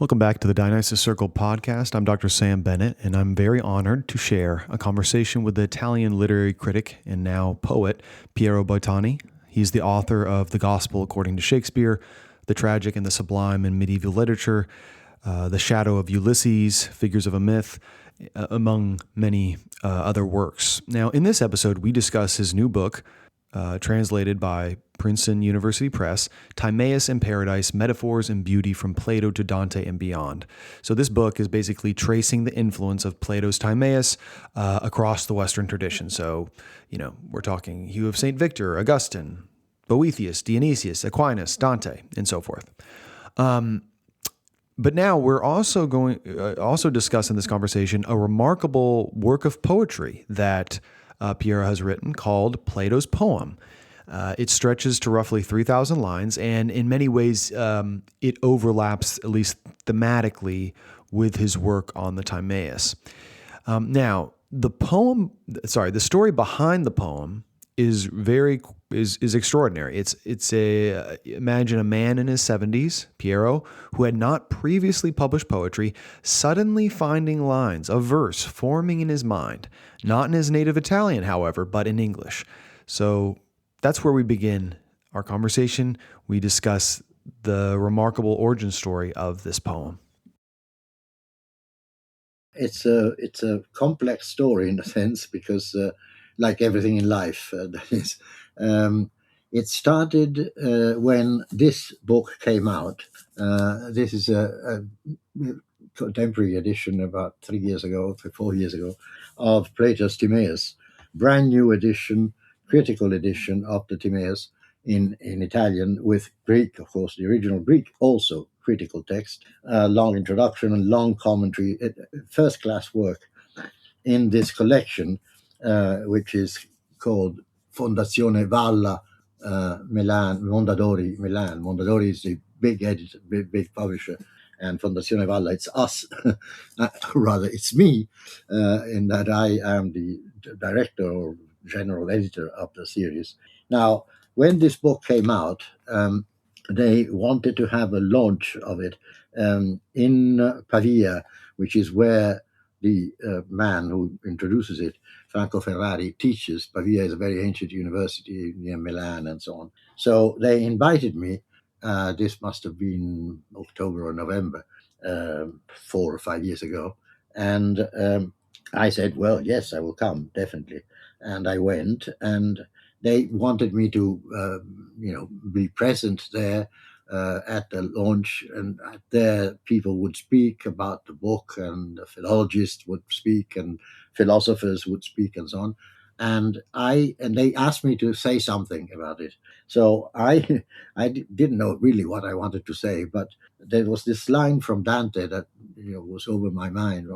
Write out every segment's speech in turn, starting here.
Welcome back to the Dionysius Circle podcast. I'm Dr. Sam Bennett, and I'm very honored to share a conversation with the Italian literary critic and now poet Piero Boitani. He's the author of The Gospel According to Shakespeare, The Tragic and the Sublime in Medieval Literature, The Shadow of Ulysses, Figures of a Myth, among many other works. Now, in this episode, we discuss his new book, translated by Princeton University Press, Timaeus in Paradise, Metaphors and Beauty from Plato to Dante and Beyond. So this book is basically tracing the influence of Plato's Timaeus across the Western tradition. So, we're talking Hugh of St. Victor, Augustine, Boethius, Dionysius, Aquinas, Dante, and so forth. But now we're also going also discuss in this conversation a remarkable work of poetry that Piero has written called Plato's Poem. It stretches to roughly 3,000 lines, and in many ways it overlaps, at least thematically, with his work on the Timaeus. Now, the story behind the poem is extraordinary. Imagine a man in his 70s, Piero, who had not previously published poetry, suddenly finding lines, a verse forming in his mind, not in his native Italian, however, but in English. So that's where we begin our conversation. We discuss the remarkable origin story of this poem. It's a complex story in a sense because, like everything in life, that is, it started when this book came out. This is a contemporary edition about 4 years ago, of Plato's Timaeus, brand new edition, critical edition of the Timaeus in Italian with Greek, of course, the original Greek also critical text, long introduction and long commentary, first-class work in this collection, which is called Fondazione Valla Milan, Mondadori Milan. Mondadori is the big editor, big publisher, and Fondazione Valla, it's us, rather it's me, in that I am the director or general editor of the series. Now, when this book came out, they wanted to have a launch of it in Pavia, which is where the man who introduces it, Franco Ferrari, teaches. Pavia is a very ancient university near Milan and so on. So they invited me. This must have been October or November, 4 or 5 years ago. And I said, well, yes, I will come, definitely. And I went, and they wanted me to, be present there at the launch, and there people would speak about the book, and the philologists would speak, and philosophers would speak, and so on. And they asked me to say something about it. So I didn't know really what I wanted to say, but there was this line from Dante that was on my mind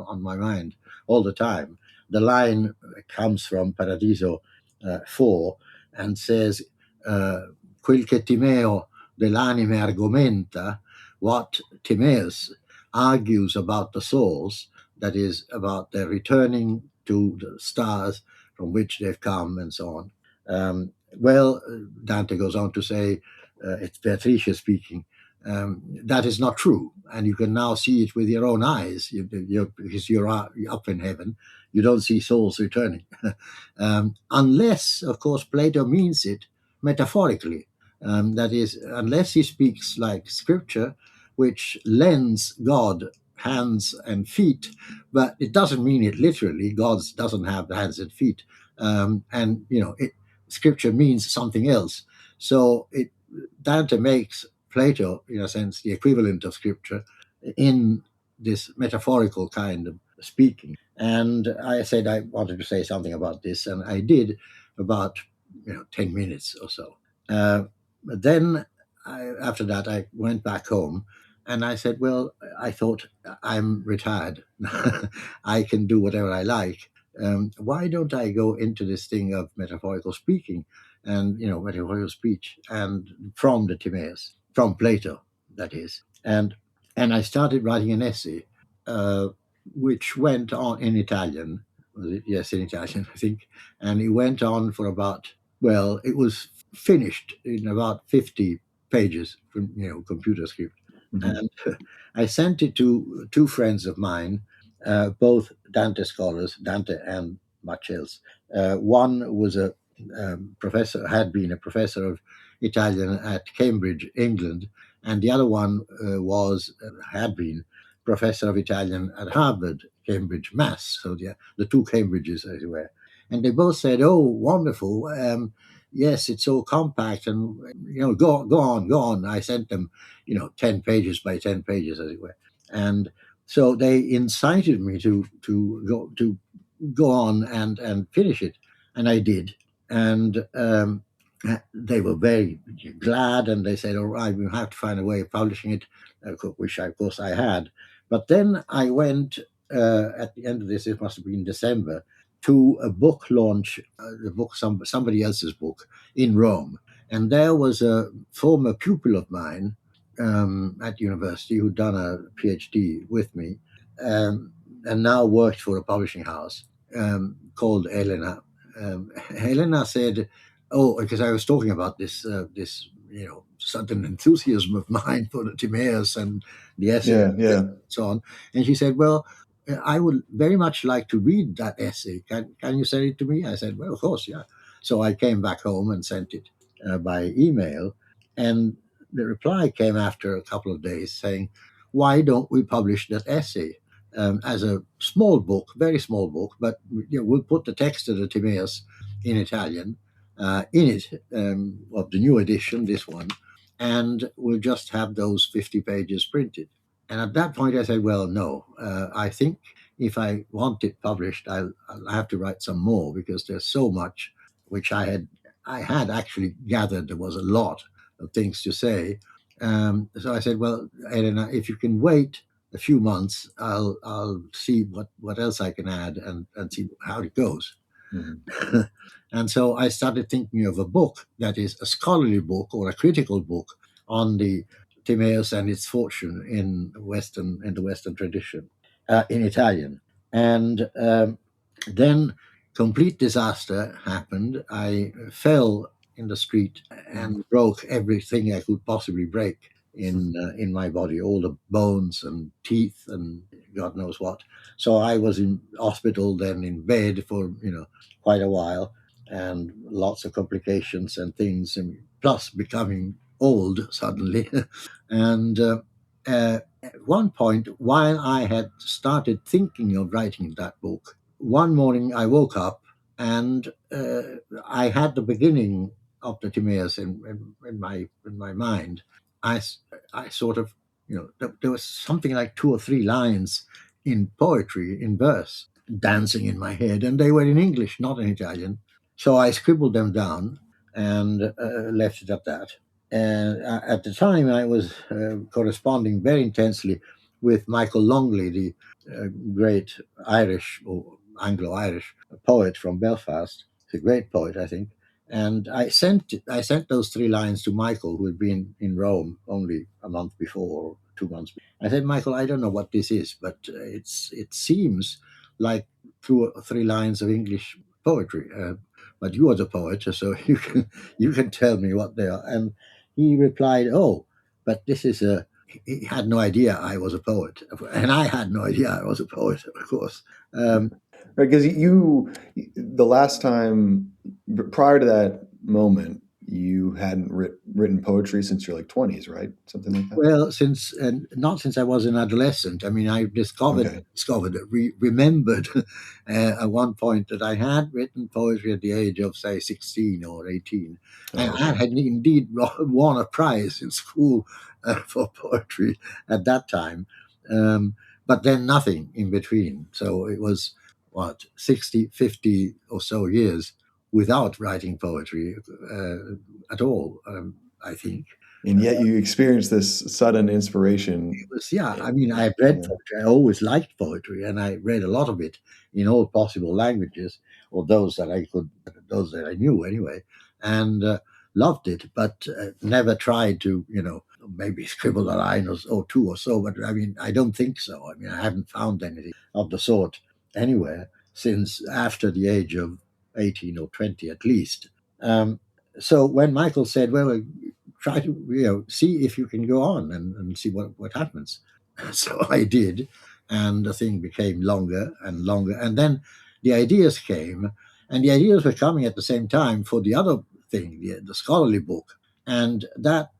all the time. The line comes from Paradiso 4 and says, quel che Timeo dell'anime argomenta, what Timaeus argues about the souls, that is, about their returning to the stars from which they've come and so on. Dante goes on to say, it's Beatrice speaking, that is not true. And you can now see it with your own eyes, because you're up in heaven. You don't see souls returning. Unless, of course, Plato means it metaphorically. That is, unless he speaks like scripture, which lends God hands and feet, but it doesn't mean it literally. God doesn't have hands and feet. Scripture means something else. So Dante makes Plato, in a sense, the equivalent of scripture in this metaphorical kind of speaking. And I said I wanted to say something about this, and I did about 10 minutes or so. But then after that, I went back home, and I said, well, I thought, I'm retired. I can do whatever I like. Why don't I go into this thing of metaphorical speaking and, metaphorical speech, and from the Timaeus, from Plato, that is. And I started writing an essay, which went on in Italian. Yes, in Italian, I think. And it went on for it was finished in about 50 pages from, computer script. Mm-hmm. And I sent it to two friends of mine, both Dante scholars, Dante and much else. One was a professor, had been a professor of Italian at Cambridge, England, and the other one had been professor of Italian at Harvard, Cambridge, Mass. So the two Cambridges, as it were. And they both said, "Oh, wonderful! Yes, it's so compact, and go on, go on." I sent them 10 pages by 10 pages, as it were. And so they incited me to go on and finish it. And I did. And they were very glad, and they said, "All right, we'll have to find a way of publishing it," which, of course, I had. But then I went, at the end of this, it must have been December, to a book launch, the book, somebody else's book, in Rome. And there was a former pupil of mine at university who'd done a PhD with me, and now worked for a publishing house called Elena. Helena said, "Oh, because I was talking about this sudden enthusiasm of mine for the Timaeus and the essay Yeah, yeah. and so on," and she said, "Well, I would very much like to read that essay. Can you send it to me?" I said, "Well, of course, yeah." So I came back home and sent it by email, and the reply came after a couple of days saying, "Why don't we publish that essay as a small book, very small book, but we'll put the text of the Timaeus in Italian in it of the new edition, this one, and we'll just have those 50 pages printed." And at that point, I said, "Well, no, I think if I want it published, I'll have to write some more, because there's so much which I had actually gathered there was a lot of things to say." So I said, "Well, Elena, if you can wait a few months, I'll see what else I can add and see how it goes." Mm-hmm. And so I started thinking of a book that is a scholarly book or a critical book on the Timaeus and its fortune in the Western tradition, in Italian. And then complete disaster happened. I fell in the street and broke everything I could possibly break in my body, all the bones and teeth and God knows what. So I was in hospital, then in bed for quite a while, and lots of complications and things, and plus becoming old suddenly. And at one point, while I had started thinking of writing that book, one morning I woke up and I had the beginning of the Timaeus in my mind. I, I sort of, there was something like two or three lines in poetry, in verse, dancing in my head, and they were in English, not in Italian. So I scribbled them down and left it at that. And at the time, I was corresponding very intensely with Michael Longley, the great Irish or Anglo-Irish poet from Belfast. He's a great poet, I think. And I sent those three lines to Michael, who had been in Rome only a month before, or 2 months. I said, "Michael, I don't know what this is, but it seems like two or three lines of English poetry. But you are the poet, so you can tell me what they are." And he replied, "Oh, but this is a." He had no idea I was a poet, and I had no idea I was a poet, of course. Um, Right, because the last time prior to that moment, you hadn't written poetry since your like 20s, right? Something like that. Well, not since I was an adolescent. I mean, I Okay. remembered at one point that I had written poetry at the age of, say, 16 or 18. And Oh, I okay. had indeed won a prize in school for poetry at that time. But then nothing in between. So it was, what, 60, 50 or so years without writing poetry at all, I think. And yet you experienced this sudden inspiration. Yeah, I mean, Yeah. I read poetry. I always liked poetry, and I read a lot of it in all possible languages, or those that I knew anyway, and loved it. But never tried to, maybe scribble a line or two or so. But I mean, I don't think so. I mean, I haven't found anything of the sort anywhere since after the age of 18 or 20, at least. Um, so when Michael said, "Well, try to see if you can go on and see what happens. So I did, and the thing became longer and longer, and then the ideas came, and the ideas were coming at the same time for the other thing, the scholarly book, and that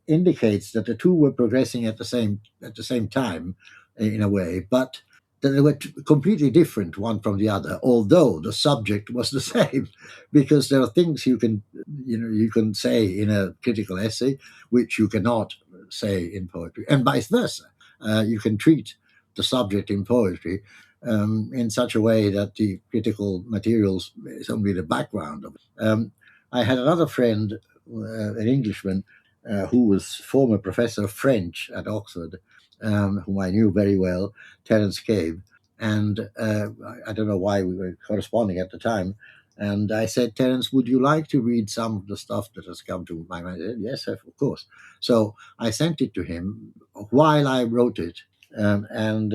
indicates that the two were progressing at the same time in a way, but that they were completely different one from the other, although the subject was the same, because there are things you can say in a critical essay which you cannot say in poetry, and vice versa. You can treat the subject in poetry in such a way that the critical materials is only the background of it. I had another friend, an Englishman, who was former professor of French at Oxford, whom I knew very well, Terence Cave. And I don't know why we were corresponding at the time. And I said, Terence, would you like to read some of the stuff that has come to my mind? He said, yes, of course. So I sent it to him while I wrote it. And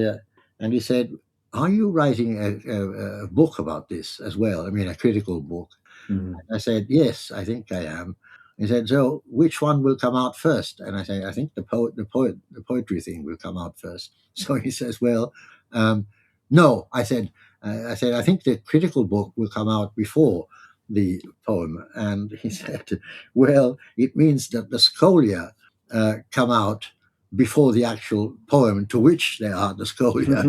he said, are you writing a book about this as well? I mean, a critical book. Mhm. I said, yes, I think I am. He said, so which one will come out first? And I said, I think the poetry thing will come out first. So he says, well, no. I said, I think the critical book will come out before the poem. And he said, well, it means that the scholia come out before the actual poem to which they are the scholia.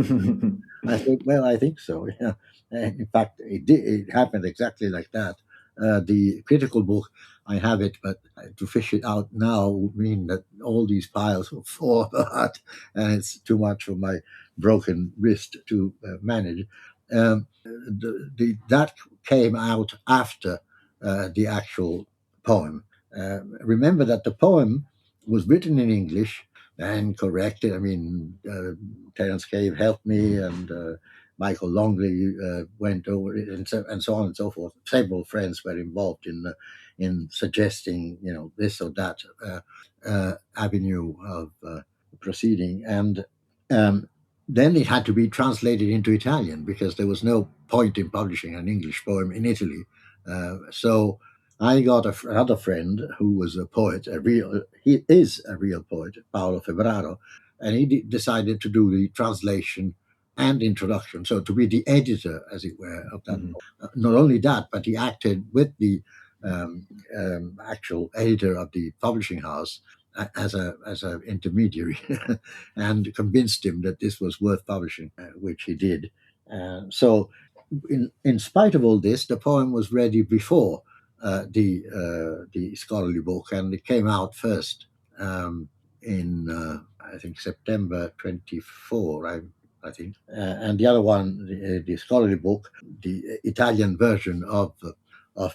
I said, well, I think so. Yeah. And in fact, it happened exactly like that. The critical book, I have it, but to fish it out now would mean that all these piles will fall apart, and it's too much for my broken wrist to manage. That came out after the actual poem. Remember that the poem was written in English and corrected. I mean, Terence Cave helped me, and Michael Longley went over it, and so on and so forth. Several friends were involved in suggesting, this or that avenue of proceeding, and um, then it had to be translated into Italian because there was no point in publishing an English poem in Italy. So I got another friend who was a poet, he is a real poet, Paolo Febraro, and he decided to do the translation and introduction, so to be the editor, as it were, of that. Mhm. Not only that, but he acted with the actual editor of the publishing house as a intermediary, and convinced him that this was worth publishing, which he did. So, in spite of all this, the poem was ready before the scholarly book, and it came out first in I think September 24. I think, and the other one, the scholarly book, the Italian version of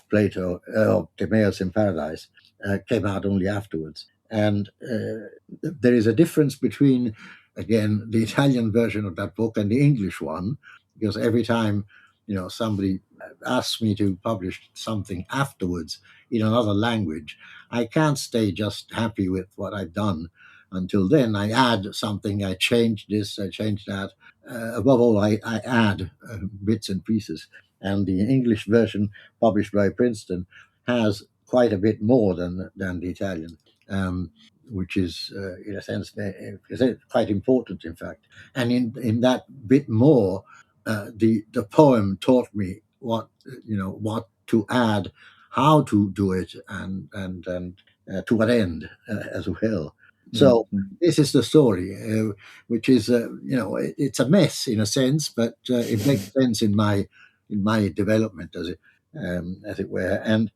Plato, of Timaeus in Paradise, came out only afterwards. And there is a difference between, again, the Italian version of that book and the English one, because every time, somebody asks me to publish something afterwards in another language, I can't stay just happy with what I've done. Until then, I add something, I change this, I change that. Above all, I add bits and pieces. And the English version published by Princeton has quite a bit more than the Italian, which is, in a sense, quite important, in fact. And in that bit more, the poem taught me what to add, how to do it, and to what end as well. So Mhm. this is the story, which is it's a mess in a sense, but it makes sense in my development as it were. And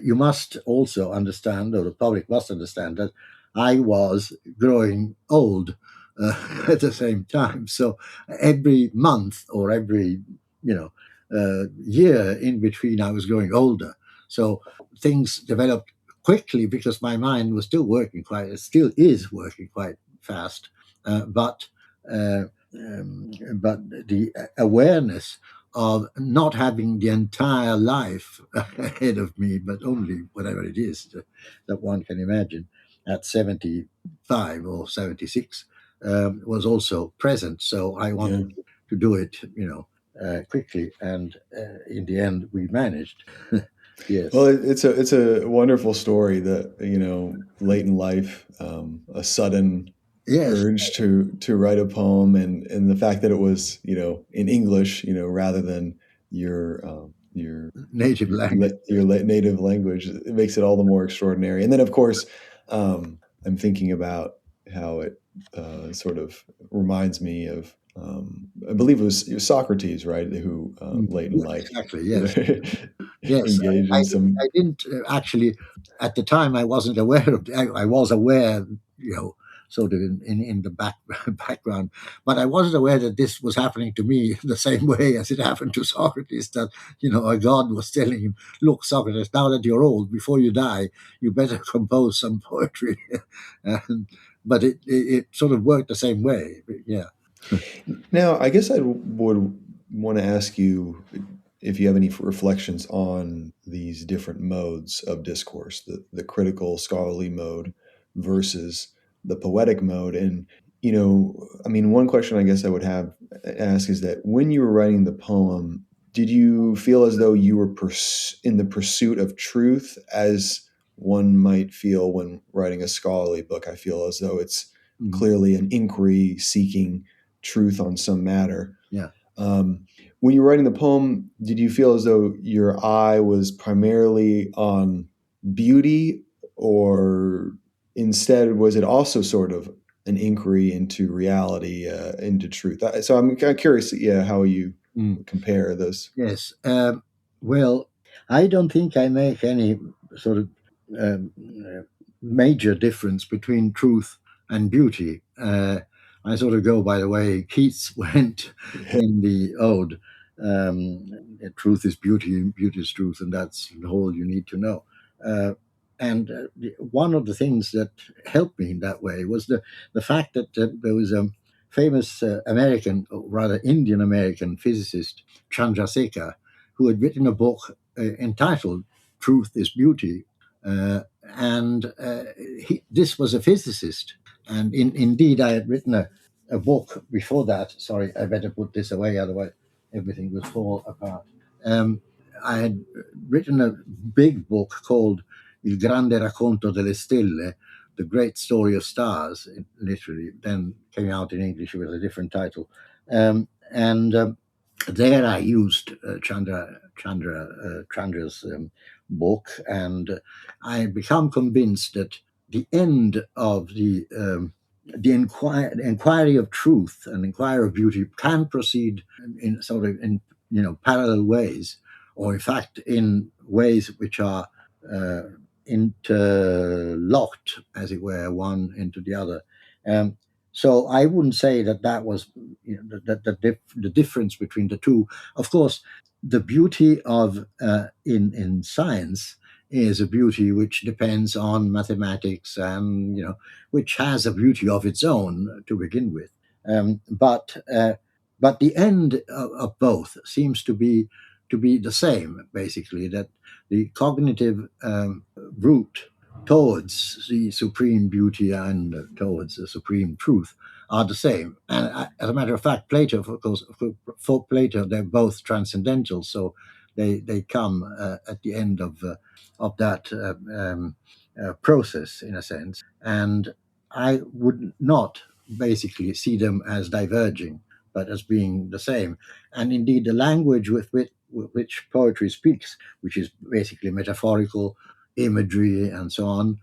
you must also understand, or the public must understand, that I was growing old at the same time. So every month or every year in between, I was growing older. So things developed quickly because my mind was still working it still is working quite fast, but uh, but the awareness of not having the entire life ahead of me, but only whatever it is that one can imagine at 75 or 76, was also present. So I Yeah. wanted to do it, quickly, and in the end, we managed. Yes. Well, it's a wonderful story that, late in life, a sudden Yes. urge to write a poem, and the fact that it was, in English, rather than your Native language. native language, it makes it all the more extraordinary. And then, of course, I'm thinking about how it sort of reminds me of, I believe it was Socrates, right, who late in Yeah, life exactly. Yes. Yes. engaged in some. I didn't actually, at the time, I wasn't aware of, I was aware, sort of in the background, but I wasn't aware that this was happening to me the same way as it happened to Socrates, that, a god was telling him, look, Socrates, now that you're old, before you die, you better compose some poetry. But it sort of worked the same way. Yeah. Now, I guess I would want to ask you if you have any reflections on these different modes of discourse, the critical, scholarly mode versus the poetic mode. And, I mean, one question I guess I would have ask is that when you were writing the poem, did you feel as though you were in the pursuit of truth, as one might feel when writing a scholarly book? I feel as though it's Mhm. clearly an inquiry seeking truth on some matter. Yeah. When you were writing the poem, did you feel as though your eye was primarily on beauty, or instead was it also sort of an inquiry into reality, into truth? So I'm kind of curious, yeah, how you Mm. compare those. Yes. Well, I don't think I make any sort of major difference between truth and beauty. I sort of go by the way Keats went in the ode. Truth is beauty, and beauty is truth, and that's all you need to know. And one of the things that helped me in that way was the fact that there was a famous American, or rather Indian American physicist, Chandrasekhar, who had written a book entitled Truth is Beauty. And this was a physicist. And indeed, I had written a book before that. Sorry, I better put this away, otherwise, everything will fall apart. Um, I had written a big book called Il Grande Racconto delle Stelle, The Great Story of Stars, literally, then came out in English with a different title. And there I used Chandra's book, and I had become convinced that the end of the inquiry of truth and inquiry of beauty can proceed in sort of in parallel ways, or in fact in ways which are uh, interlocked, as it were, one into the other. Um, so I wouldn't say that was the difference between the two. Of course, the beauty of in science is a beauty which depends on mathematics, and which has a beauty of its own to begin with. But the end of both seems to be the same, basically, that the cognitive route towards the supreme beauty and towards the supreme truth are the same. And as a matter of fact, Plato, of course, for Plato, they're both transcendental, so they come at the end of that process, in a sense. And I would not basically see them as diverging, but as being the same. And indeed, the language with which poetry speaks, which is basically metaphorical imagery and so on,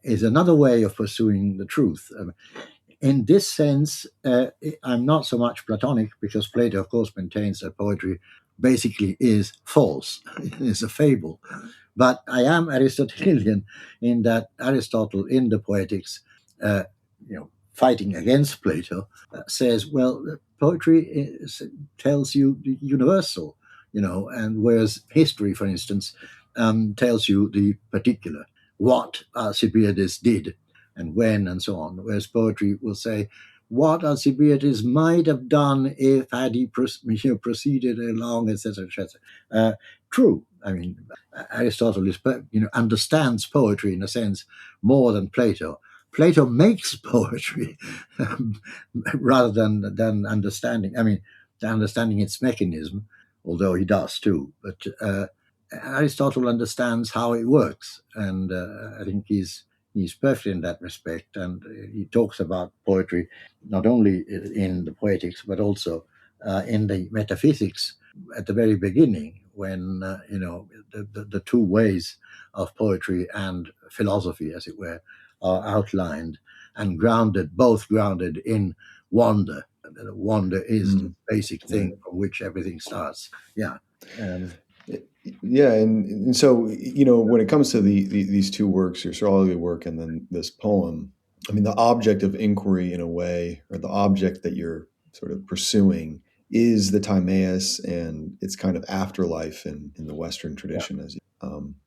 is another way of pursuing the truth. In this sense, I'm not so much Platonic, because Plato, of course, maintains that poetry basically is false, is a fable. But I am Aristotelian in that Aristotle, in the Poetics, fighting against Plato, says, well, poetry tells you the universal, and whereas history, for instance, tells you the particular, what Alcibiades did and when and so on, whereas poetry will say what Alcibiades might have done if had he proceeded along, etc., etc. True. I mean, Aristotle understands poetry in a sense more than Plato. Plato makes poetry rather than understanding. I mean, understanding its mechanism, although he does too. But Aristotle understands how it works, and I think he's perfect in that respect. And he talks about poetry not only in the Poetics but also in the metaphysics at the very beginning, when the two ways of poetry and philosophy, as it were, are outlined and grounded, both grounded in wonder. Wonder is the basic thing Right. from which everything starts. Yeah. Yeah, and so when it comes to these two works, your scholarly work and then this poem, I mean, the object of inquiry in a way, or the object that you're sort of pursuing, is the Timaeus and its kind of afterlife in the Western Yeah. tradition, as you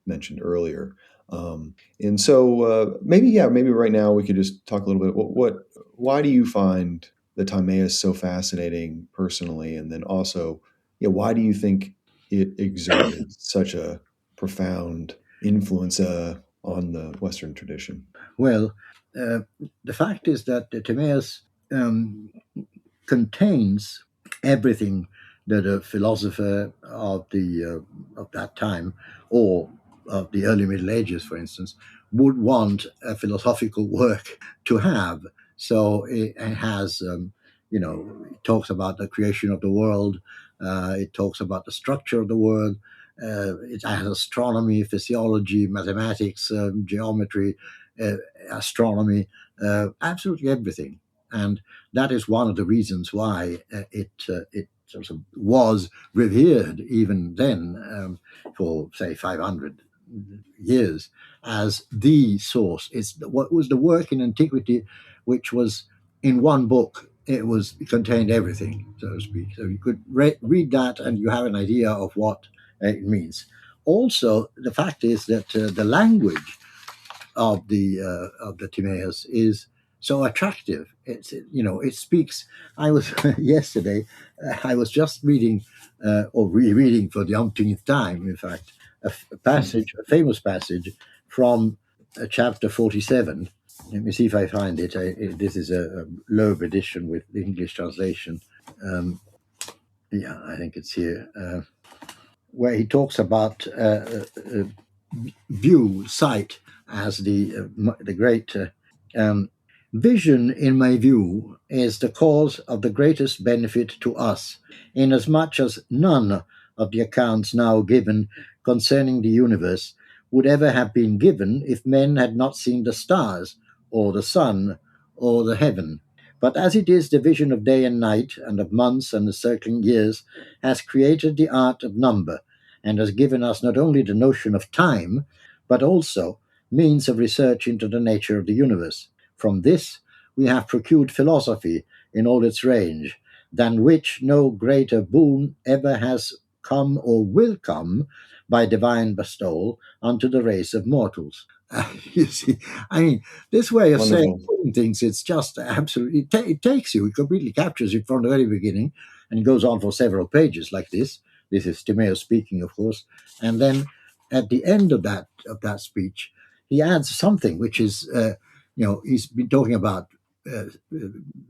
mentioned earlier. And so maybe right now we could just talk a little bit. Why do you find the Timaeus so fascinating personally, and then also, why do you think it exerted such a profound influence on the Western tradition? Well, uh, the fact is that the Timaeus um, contains everything that a philosopher of that time, or of the early Middle Ages, for instance, would want a philosophical work to have. So it has, it talks about the creation of the world. It talks about the structure of the world. It has astronomy, physiology, mathematics, geometry, uh, astronomy, absolutely everything. And that is one of the reasons why it sort of was revered even then, for say 500 years, as the source. It's what was the work in antiquity, which was in one book. It contained everything, so to speak. So you could read that, and you have an idea of what it means. Also, the fact is that the language of the Timaeus is so attractive. It speaks. I was yesterday. I was just reading or rereading for the umpteenth time, in fact, a famous passage from chapter 47. Let me see if I find it. This is a Loeb edition with the English translation. Um, yeah, I think it's here, where he talks about view, sight, as the great um, vision. In my view, is the cause of the greatest benefit to us, inasmuch as none of the accounts now given concerning the universe would ever have been given if men had not seen the stars, or the sun, or the heaven. But as it is, the vision of day and night, and of months and the circling years, has created the art of number, and has given us not only the notion of time, but also means of research into the nature of the universe. From this, we have procured philosophy in all its range, than which no greater boon ever has come or will come by divine bestowal unto the race of mortals. You see, I mean, this way of saying Wonderful. putting things, it's just absolutely, it takes you, it completely captures you from the very beginning, and it goes on for several pages like this. This is Timaeus speaking, of course. And then at the end of that speech, he adds something which is, he's been talking about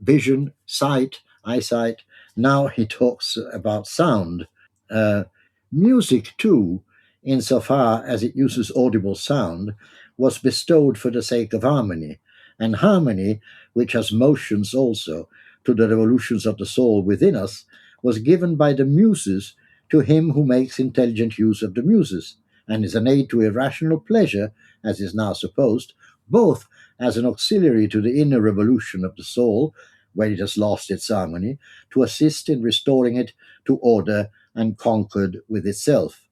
vision, sight, eyesight. Now he talks about sound. Uh, Music, too, insofar as it uses audible sound, was bestowed for the sake of harmony, and harmony, which has motions also to the revolutions of the soul within us, was given by the muses to him who makes intelligent use of the muses, and is an aid to irrational pleasure, as is now supposed, both as an auxiliary to the inner revolution of the soul, where it has lost its harmony, to assist in restoring it to order and concord with itself.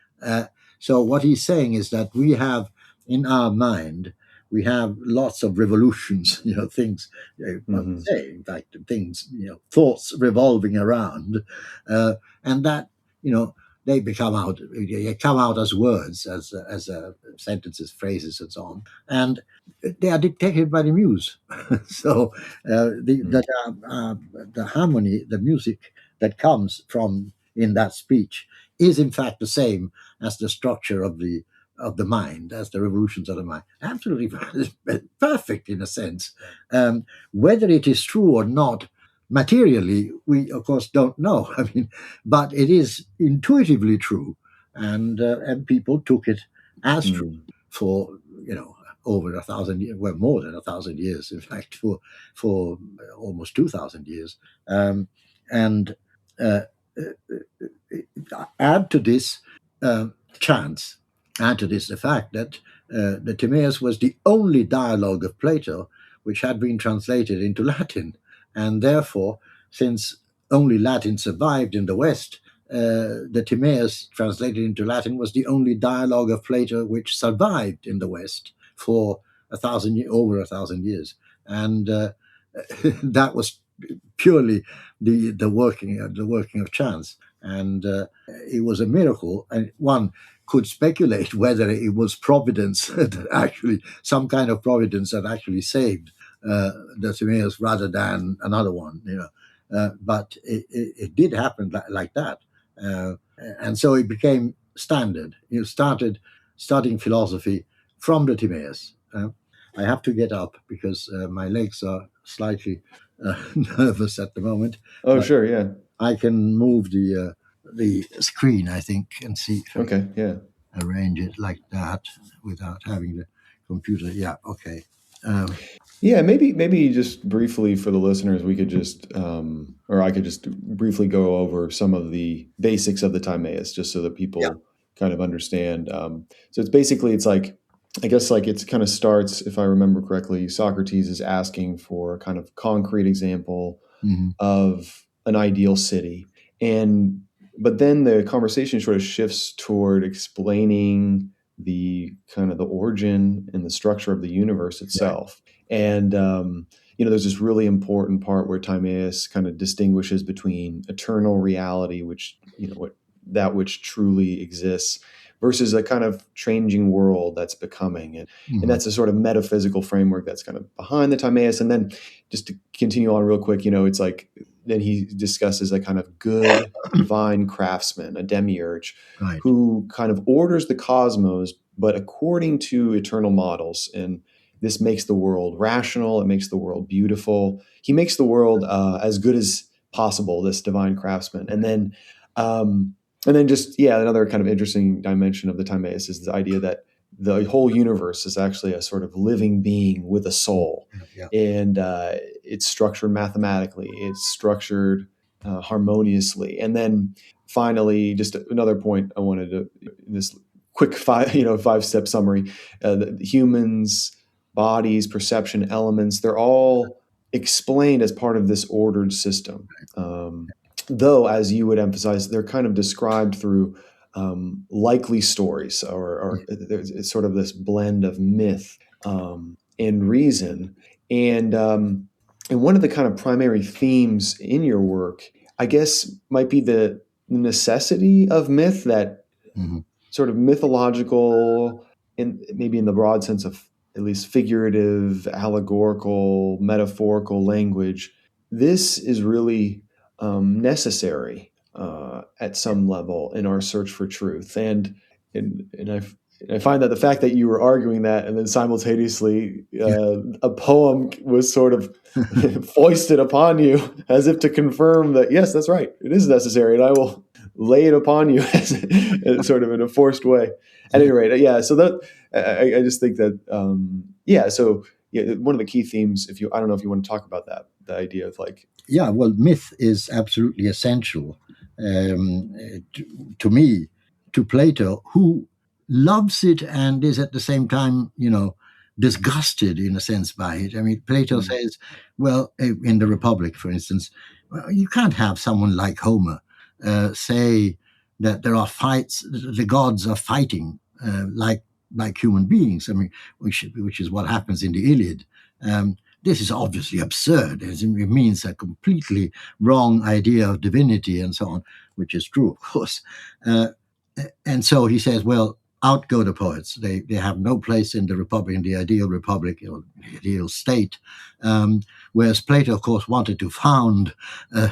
So what he's saying is that we have in our mind, we have lots of revolutions, things, I would Hmm. say, in fact, things, thoughts revolving around, and that, you know, they come out as words, as sentences, phrases, and so on, and they are dictated by the muse. So the harmony, the music that comes from in that speech is in fact the same as the structure of the mind, as the revolutions of the mind. Absolutely perfect in a sense. Whether it is true or not, materially, we of course don't know. I mean, but it is intuitively true, and people took it as true Mm. for over 1,000 years, well, more than 1,000 years, in fact, for almost 2,000 years, and uh, add to this chance, add to this the fact that the Timaeus was the only dialogue of Plato which had been translated into Latin, and therefore, since only Latin survived in the West, the Timaeus translated into Latin was the only dialogue of Plato which survived in the West for over 1,000 years, and that was purely the working of chance, and it was a miracle. And one could speculate whether it was providence that actually some kind of providence that actually saved the Timaeus rather than another one, but it did happen like that, and so it became standard. You started studying philosophy from the Timaeus. I have to get up because my legs are slightly nervous at the moment. Oh, But sure. Yeah. I can move the screen, I think, and see if I Okay. Yeah. can arrange it like that without having the computer. Yeah, okay. Yeah, maybe just briefly for the listeners, we could just, or I could just briefly go over some of the basics of the Timaeus, just so that Yeah. people kind of understand. So it's like, I guess like it's kind of starts, if I remember correctly, Socrates is asking for a kind of concrete example Mhm. of an ideal city, and but then the conversation sort of shifts toward explaining the kind of the origin and the structure of the universe Right. itself. And there's this really important part where Timaeus kind of distinguishes between eternal reality, which that which truly exists, versus a kind of changing world that's becoming, and Mhm. that's a sort of metaphysical framework that's kind of behind the Timaeus. And then just to continue on real quick, it's like then he discusses a kind of good divine craftsman, a demiurge, Right. who kind of orders the cosmos, but according to eternal models. And this makes the world rational. It makes the world beautiful. He makes the world as good as possible. This divine craftsman, and then just another kind of interesting dimension of the Timaeus is the idea that the whole universe is actually a sort of living being with a soul, Yeah. and it's structured mathematically. It's structured harmoniously, and then finally, just another point I wanted to in this quick 5-step summary: the humans, bodies, perception, elements, they're all explained as part of this ordered system. Though, as you would emphasize, they're kind of described through likely stories, or it's sort of this blend of myth and reason. And one of the kind of primary themes in your work, I guess, might be the necessity of myth, that Mhm. sort of mythological, and maybe in the broad sense of at least figurative, allegorical, metaphorical language. This is really necessary at some level in our search for truth. And I find that the fact that you were arguing that, and then simultaneously a poem was sort of foisted upon you as if to confirm that, yes, that's right, it is necessary, and I will lay it upon you as sort of in a forced way. At any rate, so that I just think that one of the key themes, I don't know if you want to talk about that, the idea of like, Yeah, well, myth is absolutely essential to me, to Plato, who loves it and is at the same time, disgusted in a sense by it. I mean, Plato says, well, in the Republic, for instance, well, you can't have someone like Homer say that there are fights, the gods are fighting like human beings. I mean, which is what happens in the Iliad. This is obviously absurd. It means a completely wrong idea of divinity and so on, which is true, of course. And so he says, well, out go the poets. They have no place in the Republic, in the ideal Republic, or the ideal state. Whereas Plato, of course, wanted to found a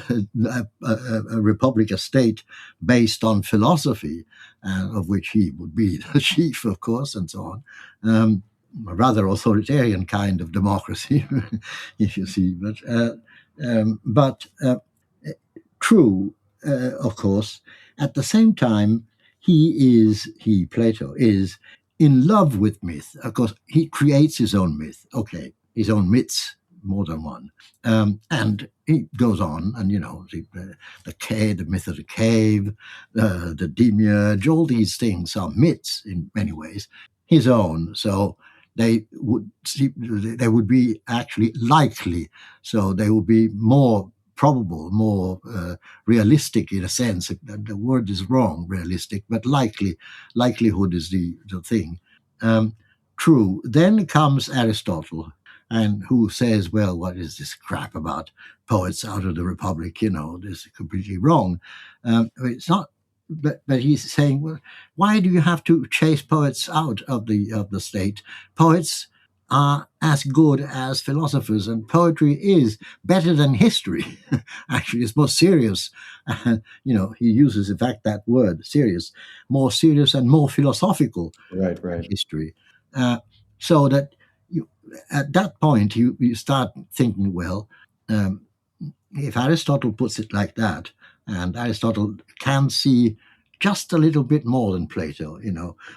Republic, a state based on philosophy, of which he would be the chief, of course, and so on. A rather authoritarian kind of democracy, if you see. But true, of course. At the same time, Plato, is in love with myth. Of course, he creates his own myth. Okay, his own myths, more than one. And he goes on, and the myth of the cave, the demiurge, all these things are myths in many ways, his own. So they would be actually likely. So they would be more probable, more realistic in a sense. The word is wrong, realistic, but likelihood is the thing. True. Then comes Aristotle, and who says, well, what is this crap about poets out of the Republic? This is completely wrong. It's not. But he's saying, well, why do you have to chase poets out of the state? Poets are as good as philosophers, and poetry is better than history. Actually, it's more serious. He uses, in fact, that word, serious, more serious and more philosophical Right. than history. So that at that point, you start thinking, well, if Aristotle puts it like that, and Aristotle can see just a little bit more than Plato,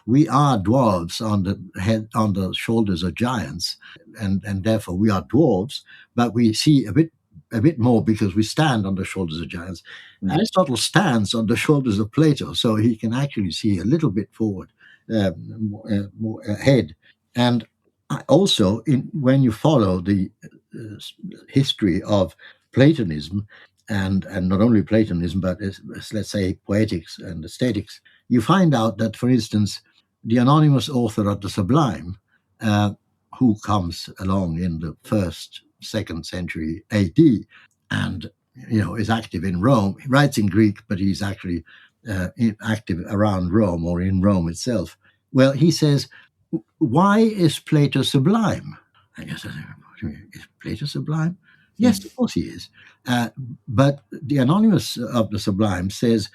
we are dwarves on the shoulders of giants, and therefore we are dwarves, but we see a bit more because we stand on the shoulders of giants. Aristotle stands on the shoulders of Plato, so he can actually see a little bit forward, more ahead. And also, when you follow the history of Platonism, and not only Platonism, but let's say Poetics and Aesthetics, you find out that, for instance, the anonymous author of the Sublime, who comes along in the 2nd century AD, and is active in Rome. He writes in Greek, but he's actually active around Rome or in Rome itself. Well, he says, why is Plato sublime? I guess, is Plato sublime? Yes, of course he is. But the anonymous of the Sublime says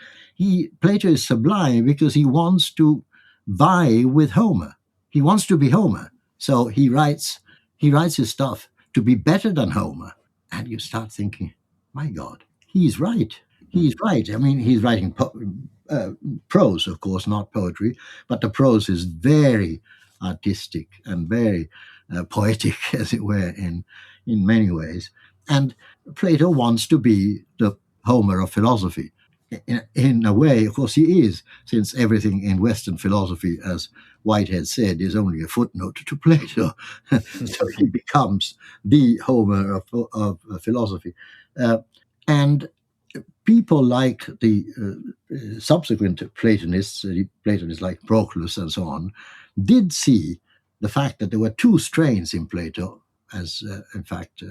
Plato is sublime because he wants to vie with Homer. He wants to be Homer. So he writes his stuff to be better than Homer. And you start thinking, my God, he's right. He's right. I mean, he's writing prose, of course, not poetry, but the prose is very artistic and very poetic, as it were, in many ways. And Plato wants to be the Homer of philosophy. In a way, of course, he is, since everything in Western philosophy, as Whitehead said, is only a footnote to Plato. So he becomes the Homer of philosophy. And people like the subsequent Platonists like Proclus and so on, did see the fact that there were two strains in Plato, as in fact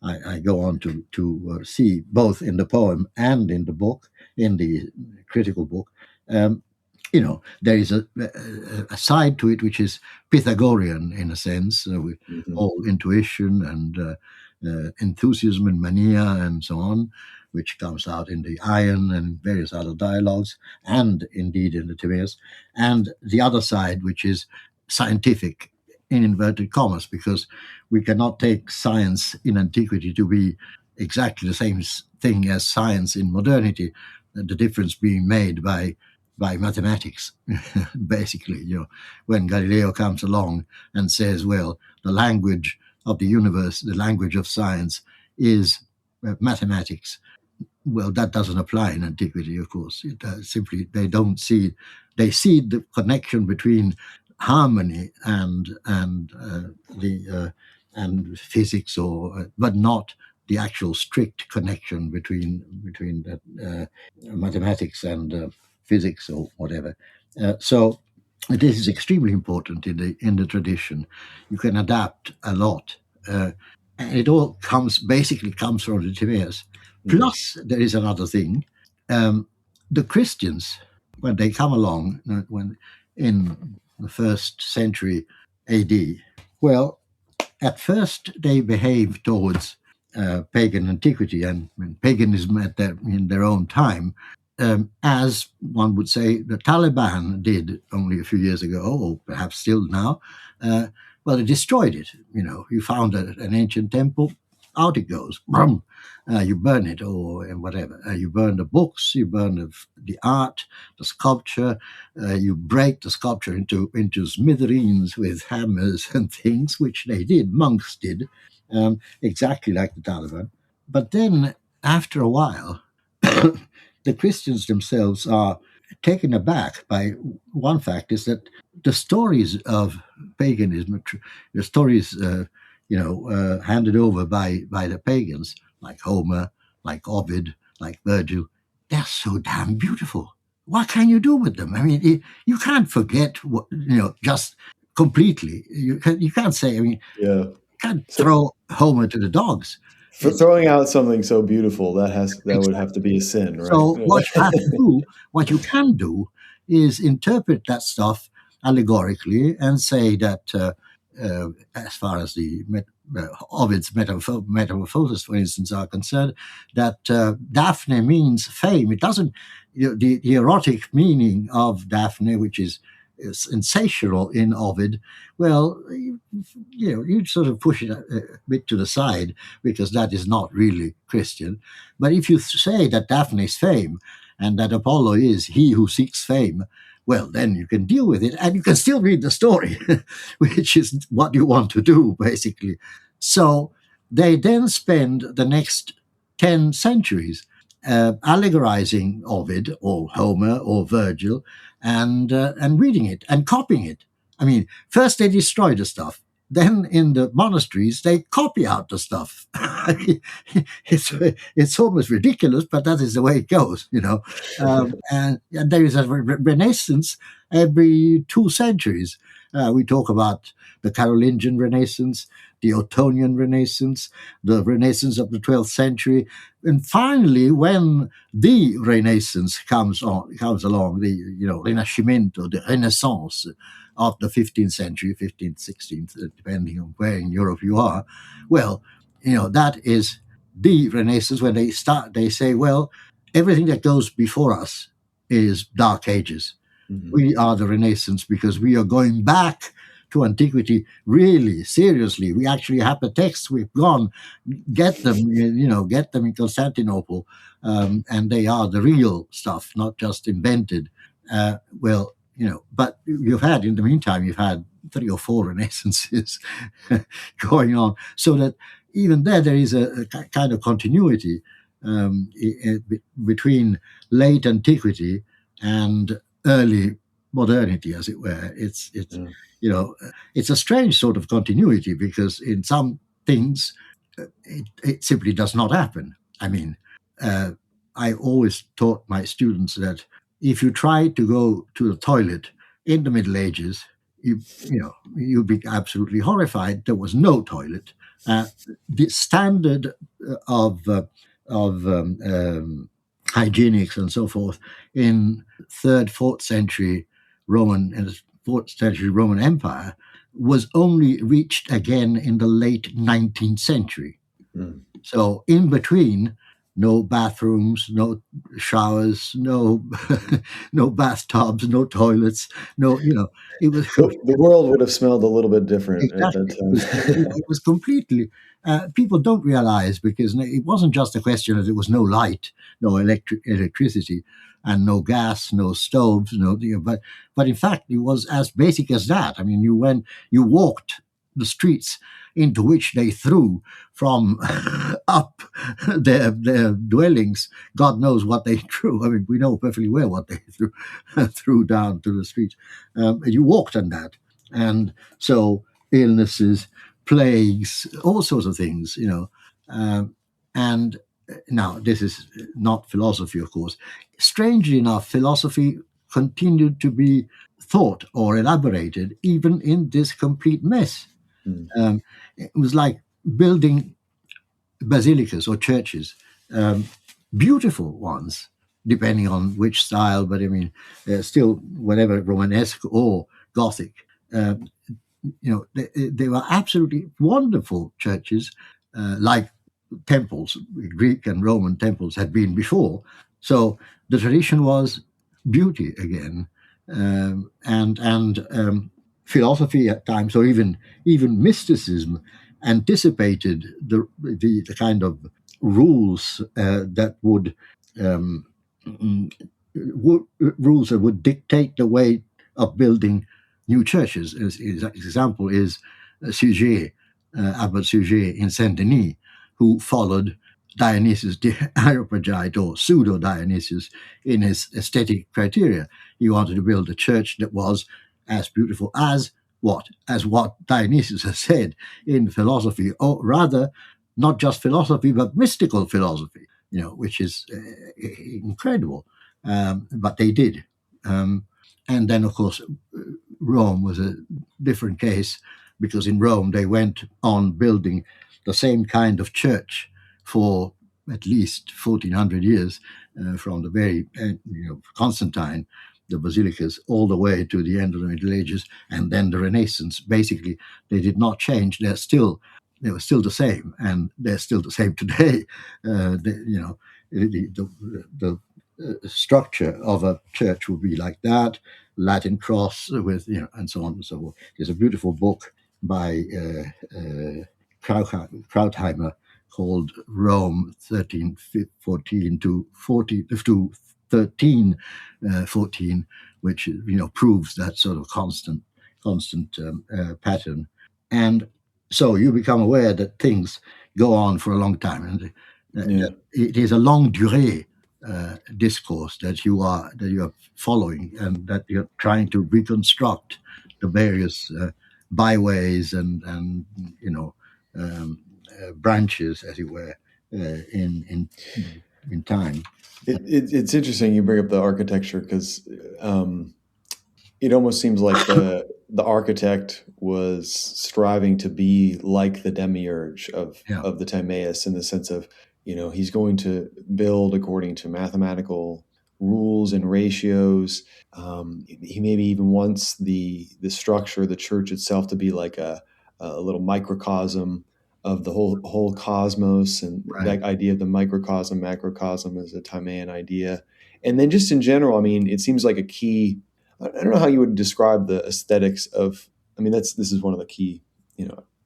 I go on to see both in the poem and in the book, in the critical book. There is a side to it which is Pythagorean in a sense, with all intuition and enthusiasm and mania and so on, which comes out in the Ion and various other dialogues, and indeed in the Timaeus, and the other side, which is scientific, in inverted commas, because we cannot take science in antiquity to be exactly the same thing as science in modernity, the difference being made by mathematics, basically. When Galileo comes along and says, well, the language of the universe, the language of science is mathematics. Well, that doesn't apply in antiquity, of course. Simply, they see the connection between harmony and physics, but not the actual strict connection between mathematics and physics or whatever. So this is extremely important in the tradition. You can adapt a lot. And it all basically comes from the Timaeus. Plus, there is another thing. The Christians, when they come along, when in the 1st century AD, well, at first they behave towards pagan antiquity and paganism in their own time, as one would say the Taliban did only a few years ago, or perhaps still now. Well, they destroyed it. You found an ancient temple, out it goes. Brum. You burn it or whatever. You burn the books, you burn the art, the sculpture. You break the sculpture into smithereens with hammers and things, which they did. Monks did, exactly like the Taliban. But then, after a while, the Christians themselves are taken aback by one fact: is that the stories of paganism, the stories, handed over by the pagans, like Homer, like Ovid, like Virgil, they're so damn beautiful. What can you do with them? I mean, you can't forget what, just completely. You can't say. I mean, Yeah. you can't So throw Homer to the dogs. for throwing out something so beautiful, that would have to be a sin, right? So what you can do, is interpret that stuff allegorically and say that, as far as the Ovid's metamorphosis, for instance, are concerned, that Daphne means fame. It doesn't. The erotic meaning of Daphne, which is sensational in Ovid, well, you sort of push it a bit to the side because that is not really Christian. But if you say that Daphne is fame and that Apollo is he who seeks fame, well, then you can deal with it and you can still read the story, which is what you want to do, basically. So they then spend the next 10 centuries allegorizing Ovid or Homer or Virgil and reading it and copying it. I mean, first they destroy the stuff. Then in the monasteries, they copy out the stuff. It's almost ridiculous, but that is the way it goes, and there is a renaissance every 2 centuries. We talk about the Carolingian Renaissance, the Ottonian Renaissance, the Renaissance of the 12th century, and finally, when the Renaissance comes along, the Rinascimento, the Renaissance of the 15th century, 15th, 16th, depending on where in Europe you are. Well, that is the Renaissance when they say, well, everything that goes before us is Dark Ages. Mm-hmm. We are the Renaissance because we are going back to antiquity really seriously. We actually have the texts. We've gone, get them in Constantinople, and they are the real stuff, not just invented. But in the meantime, you've had 3 or 4 renaissances going on, so that even there is a kind of continuity between late antiquity and early modernity, as it were. It's a strange sort of continuity because in some things it simply does not happen. I mean, I always taught my students that if you try to go to the toilet in the Middle Ages, you'd be absolutely horrified. There was no toilet. The standard of hygienics and so forth in 3rd, 4th century Roman and 4th century Roman Empire was only reached again in the late 19th century. Mm. So in between, no bathrooms, no showers, no no bathtubs, no toilets, it was the world would have smelled a little bit different exactly. At that time. It was completely. People don't realize because it wasn't just a question that there was no light, no electricity, and no gas, no stoves, but in fact it was as basic as that. I mean, you walked the streets into which they threw from up their dwellings. God knows what they threw. I mean, we know perfectly well what they threw down to the streets. You walked on that, and so illnesses, plagues, all sorts of things, and now this is not philosophy, of course. Strangely enough, philosophy continued to be thought or elaborated even in this complete mess. It was like building basilicas or churches, beautiful ones, depending on which style, but I mean, still whatever, Romanesque or Gothic. They were absolutely wonderful churches, like temples, Greek and Roman temples had been before. So the tradition was beauty again, and philosophy at times, or even mysticism, anticipated the kind of rules that would rules that would dictate the way of building new churches. Example is Suger, Abbot Suger in Saint Denis, who followed Dionysius the Areopagite, or pseudo Dionysius, in his aesthetic criteria. He wanted to build a church that was as beautiful as what Dionysius has said in philosophy, or rather, not just philosophy, but mystical philosophy, which is incredible. But they did. And then, of course, Rome was a different case, because in Rome they went on building the same kind of church for at least 1400 years, from the very Constantine, the basilicas, all the way to the end of the Middle Ages, and then the Renaissance. Basically, they did not change. They were still the same, and they're still the same today. The structure of a church would be like that, Latin cross with, and so on and so forth. There's a beautiful book by Krautheimer called Rome 1314 to 1314, which proves that sort of constant pattern. And so you become aware that things go on for a long time, and it is a longue durée discourse that you are following, and that you're trying to reconstruct the various byways and branches, as it were, in time. It's interesting you bring up the architecture, because it almost seems like the architect was striving to be like the demiurge of the Timaeus, in the sense of, he's going to build according to mathematical rules and ratios. He maybe even wants the structure, the church itself, to be like a little microcosm of the whole cosmos, and that idea of the microcosm, macrocosm is a Timaean idea. And then just in general, I mean, it seems like a key. I don't know how you would describe the aesthetics of. I mean, this is one of the key.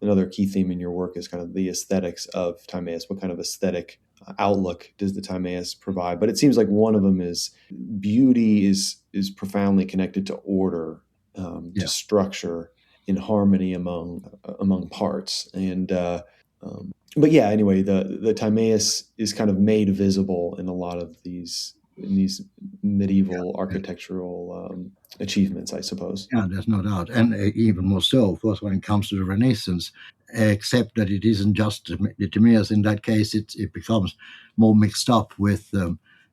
Another key theme in your work is kind of the aesthetics of Timaeus. What kind of aesthetic outlook does the Timaeus provide? But it seems like one of them is beauty is profoundly connected to order, to structure, in harmony among parts. And but yeah, anyway, the Timaeus is kind of made visible in a lot of these medieval architectural achievements, I suppose. Yeah, there's no doubt. And even more so, of course, when it comes to the Renaissance, except that it isn't just the Timaeus. In that case, it becomes more mixed up with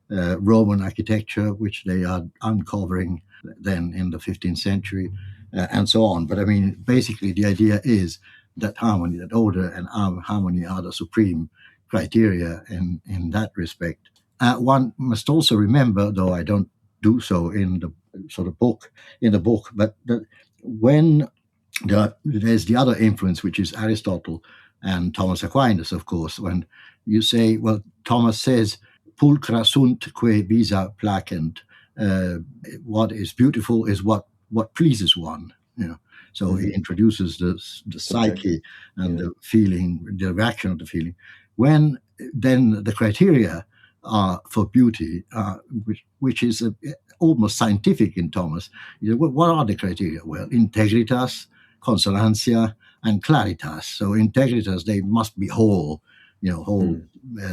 Roman architecture, which they are uncovering then in the 15th century, and so on. But I mean, basically, the idea is that harmony, that order and harmony are the supreme criteria in that respect. One must also remember, though I don't do so in the sort of book, but when there's the other influence, which is Aristotle and Thomas Aquinas, of course, when you say, well, Thomas says, pulchra sunt que visa placent. What is beautiful is what pleases one. So he introduces the psyche and the feeling, the reaction of the feeling. When then the criteria for beauty, which is almost scientific in Thomas. What are the criteria? Well, integritas, consonantia, and claritas. So integritas, they must be whole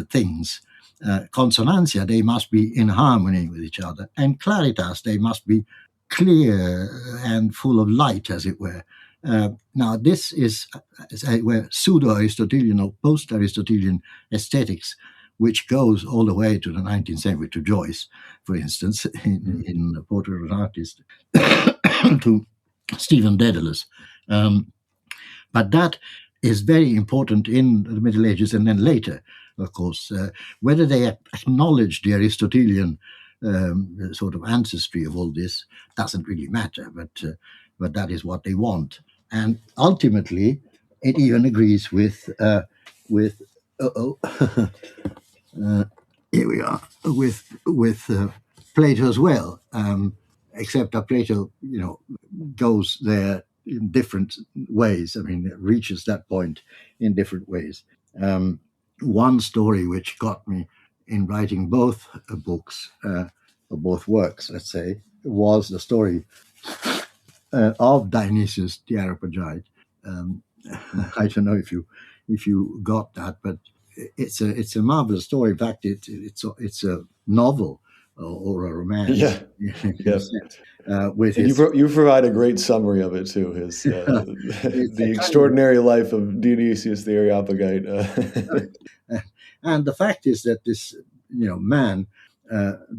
things. Consonantia, they must be in harmony with each other. And claritas, they must be clear and full of light, as it were. Now, this is pseudo-Aristotelian or post-Aristotelian aesthetics, which goes all the way to the 19th century, to Joyce, for instance, in The Portrait of an Artist, to Stephen Dedalus. But that is very important in the Middle Ages, and then later, of course. Whether they acknowledge the Aristotelian sort of ancestry of all this doesn't really matter, but that is what they want. And ultimately, it even agrees with here we are with Plato as well, except that Plato, goes there in different ways. I mean, it reaches that point in different ways. One story which got me in writing both books, or both works, let's say, was the story of Dionysius the Areopagite. I don't know if you got that, but it's a marvelous story. In fact, it's a novel or a romance. Yeah. In a sense. With And his, you provide a great summary of it too. His it's the a kind of, extraordinary life of Dionysius the Areopagite. and the fact is that this man,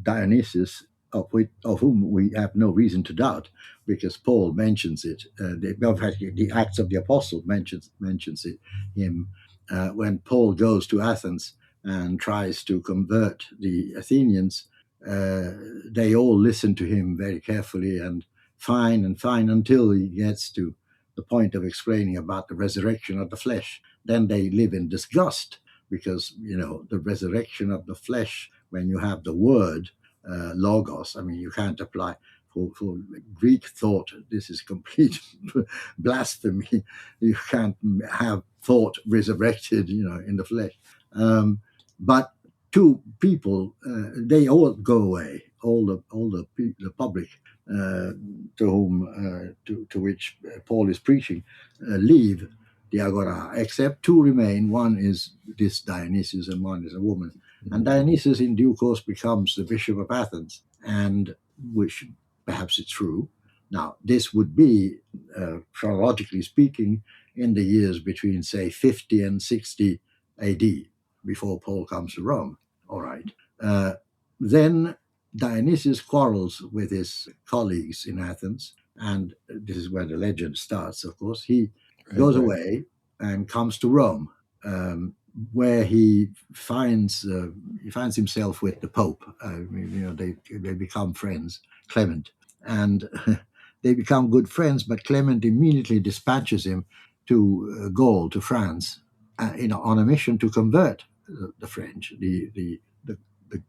Dionysius, of whom we have no reason to doubt, because Paul mentions it. In fact, the Acts of the Apostle mentions it. Him when Paul goes to Athens and tries to convert the Athenians, they all listen to him very carefully and fine until he gets to the point of explaining about the resurrection of the flesh. Then they live in disgust because the resurrection of the flesh, when you have the word logos, I mean, you can't apply for Greek thought. This is complete blasphemy. You can't have thought resurrected in the flesh. But two people, they all go away. All the public to which Paul is preaching leave the agora, except two remain. One is this Dionysius, and one is a woman. And Dionysius, in due course, becomes the bishop of Athens, and which perhaps it's true. Now, this would be, chronologically speaking, in the years between, say, 50 and 60 AD, before Paul comes to Rome. All right. Then Dionysius quarrels with his colleagues in Athens, and this is where the legend starts, of course. He goes away and comes to Rome, where he finds himself with the Pope. They become friends, Clement, and they become good friends. But Clement immediately dispatches him to Gaul, to France, on a mission to convert the French, the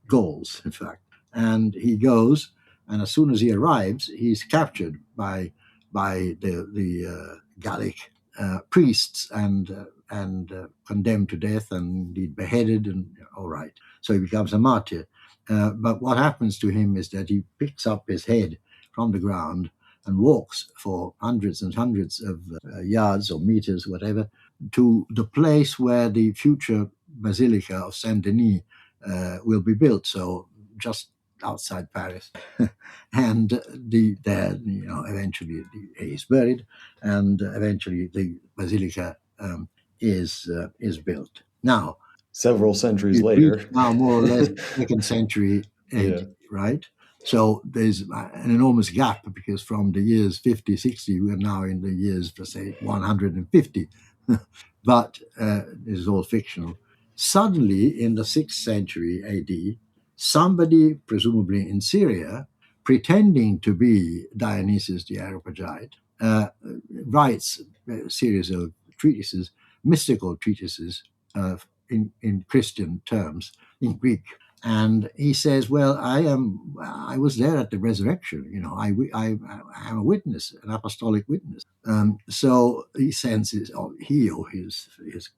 Gauls, in fact. And he goes, and as soon as he arrives, he's captured by the Gallic priests and condemned to death and indeed beheaded, and all right. So he becomes a martyr. But what happens to him is that he picks up his head from the ground and walks for hundreds and hundreds of yards or meters, whatever, to the place where the future Basilica of Saint Denis will be built. So just outside Paris, and there eventually he is buried, and eventually the basilica is built. Now, several centuries later, now more or less second century AD, right? So there's an enormous gap, because from the years 50, 60, we're now in the years, let's say, 150. But this is all fictional. Suddenly, in the 6th century AD, somebody, presumably in Syria, pretending to be Dionysius the Areopagite, writes a series of treatises, mystical treatises, in Christian terms, in Greek. And he says, well, I was there at the resurrection. I am a witness, an apostolic witness. So he sends his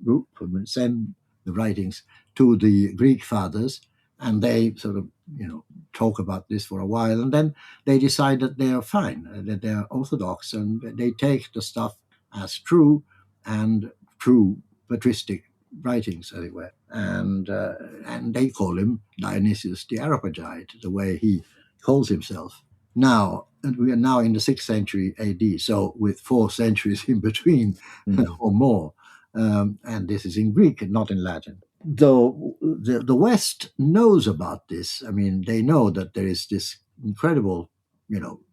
group send the writings to the Greek fathers, and they sort of talk about this for a while, and then they decide that they are fine, that they are orthodox, and they take the stuff as true, and true patristic writings, as it were, and they call him Dionysius the Areopagite, the way he calls himself. Now, we are now in the 6th century AD, so with 4 centuries in between, or more, and this is in Greek and not in Latin. Though the West knows about this, I mean, they know that there is this incredible,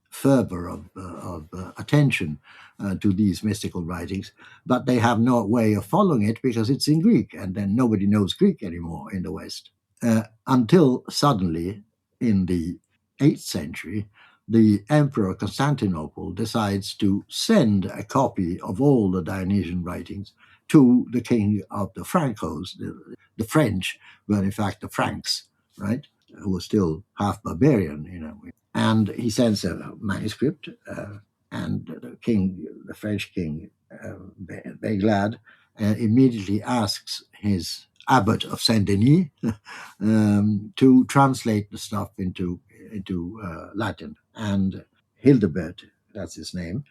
fervor of attention to these mystical writings, but they have no way of following it because it's in Greek, and then nobody knows Greek anymore in the West. Until suddenly, in the 8th century, the Emperor Constantinople decides to send a copy of all the Dionysian writings to the king of the Francos. The French were in fact the Franks, right, who were still half barbarian, And he sends a manuscript And the king, the French king, very glad, immediately asks his abbot of Saint Denis to translate the stuff into Latin. And Hildebert, that's his name,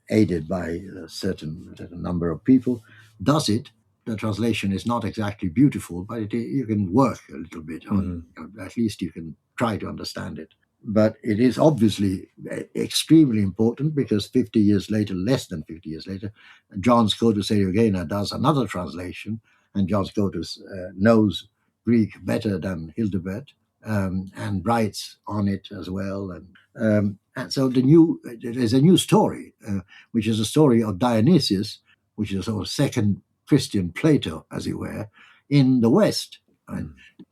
aided by a certain number of people, does it. The translation is not exactly beautiful, but you can work a little bit on. At least you can try to understand it. But it is obviously extremely important because 50 years later, less than 50 years later, John Scotus Erigena does another translation, and John Scotus knows Greek better than Hildebert, and writes on it as well. And so there's a new story, which is a story of Dionysius, which is a sort of second Christian Plato, as it were, in the West, right?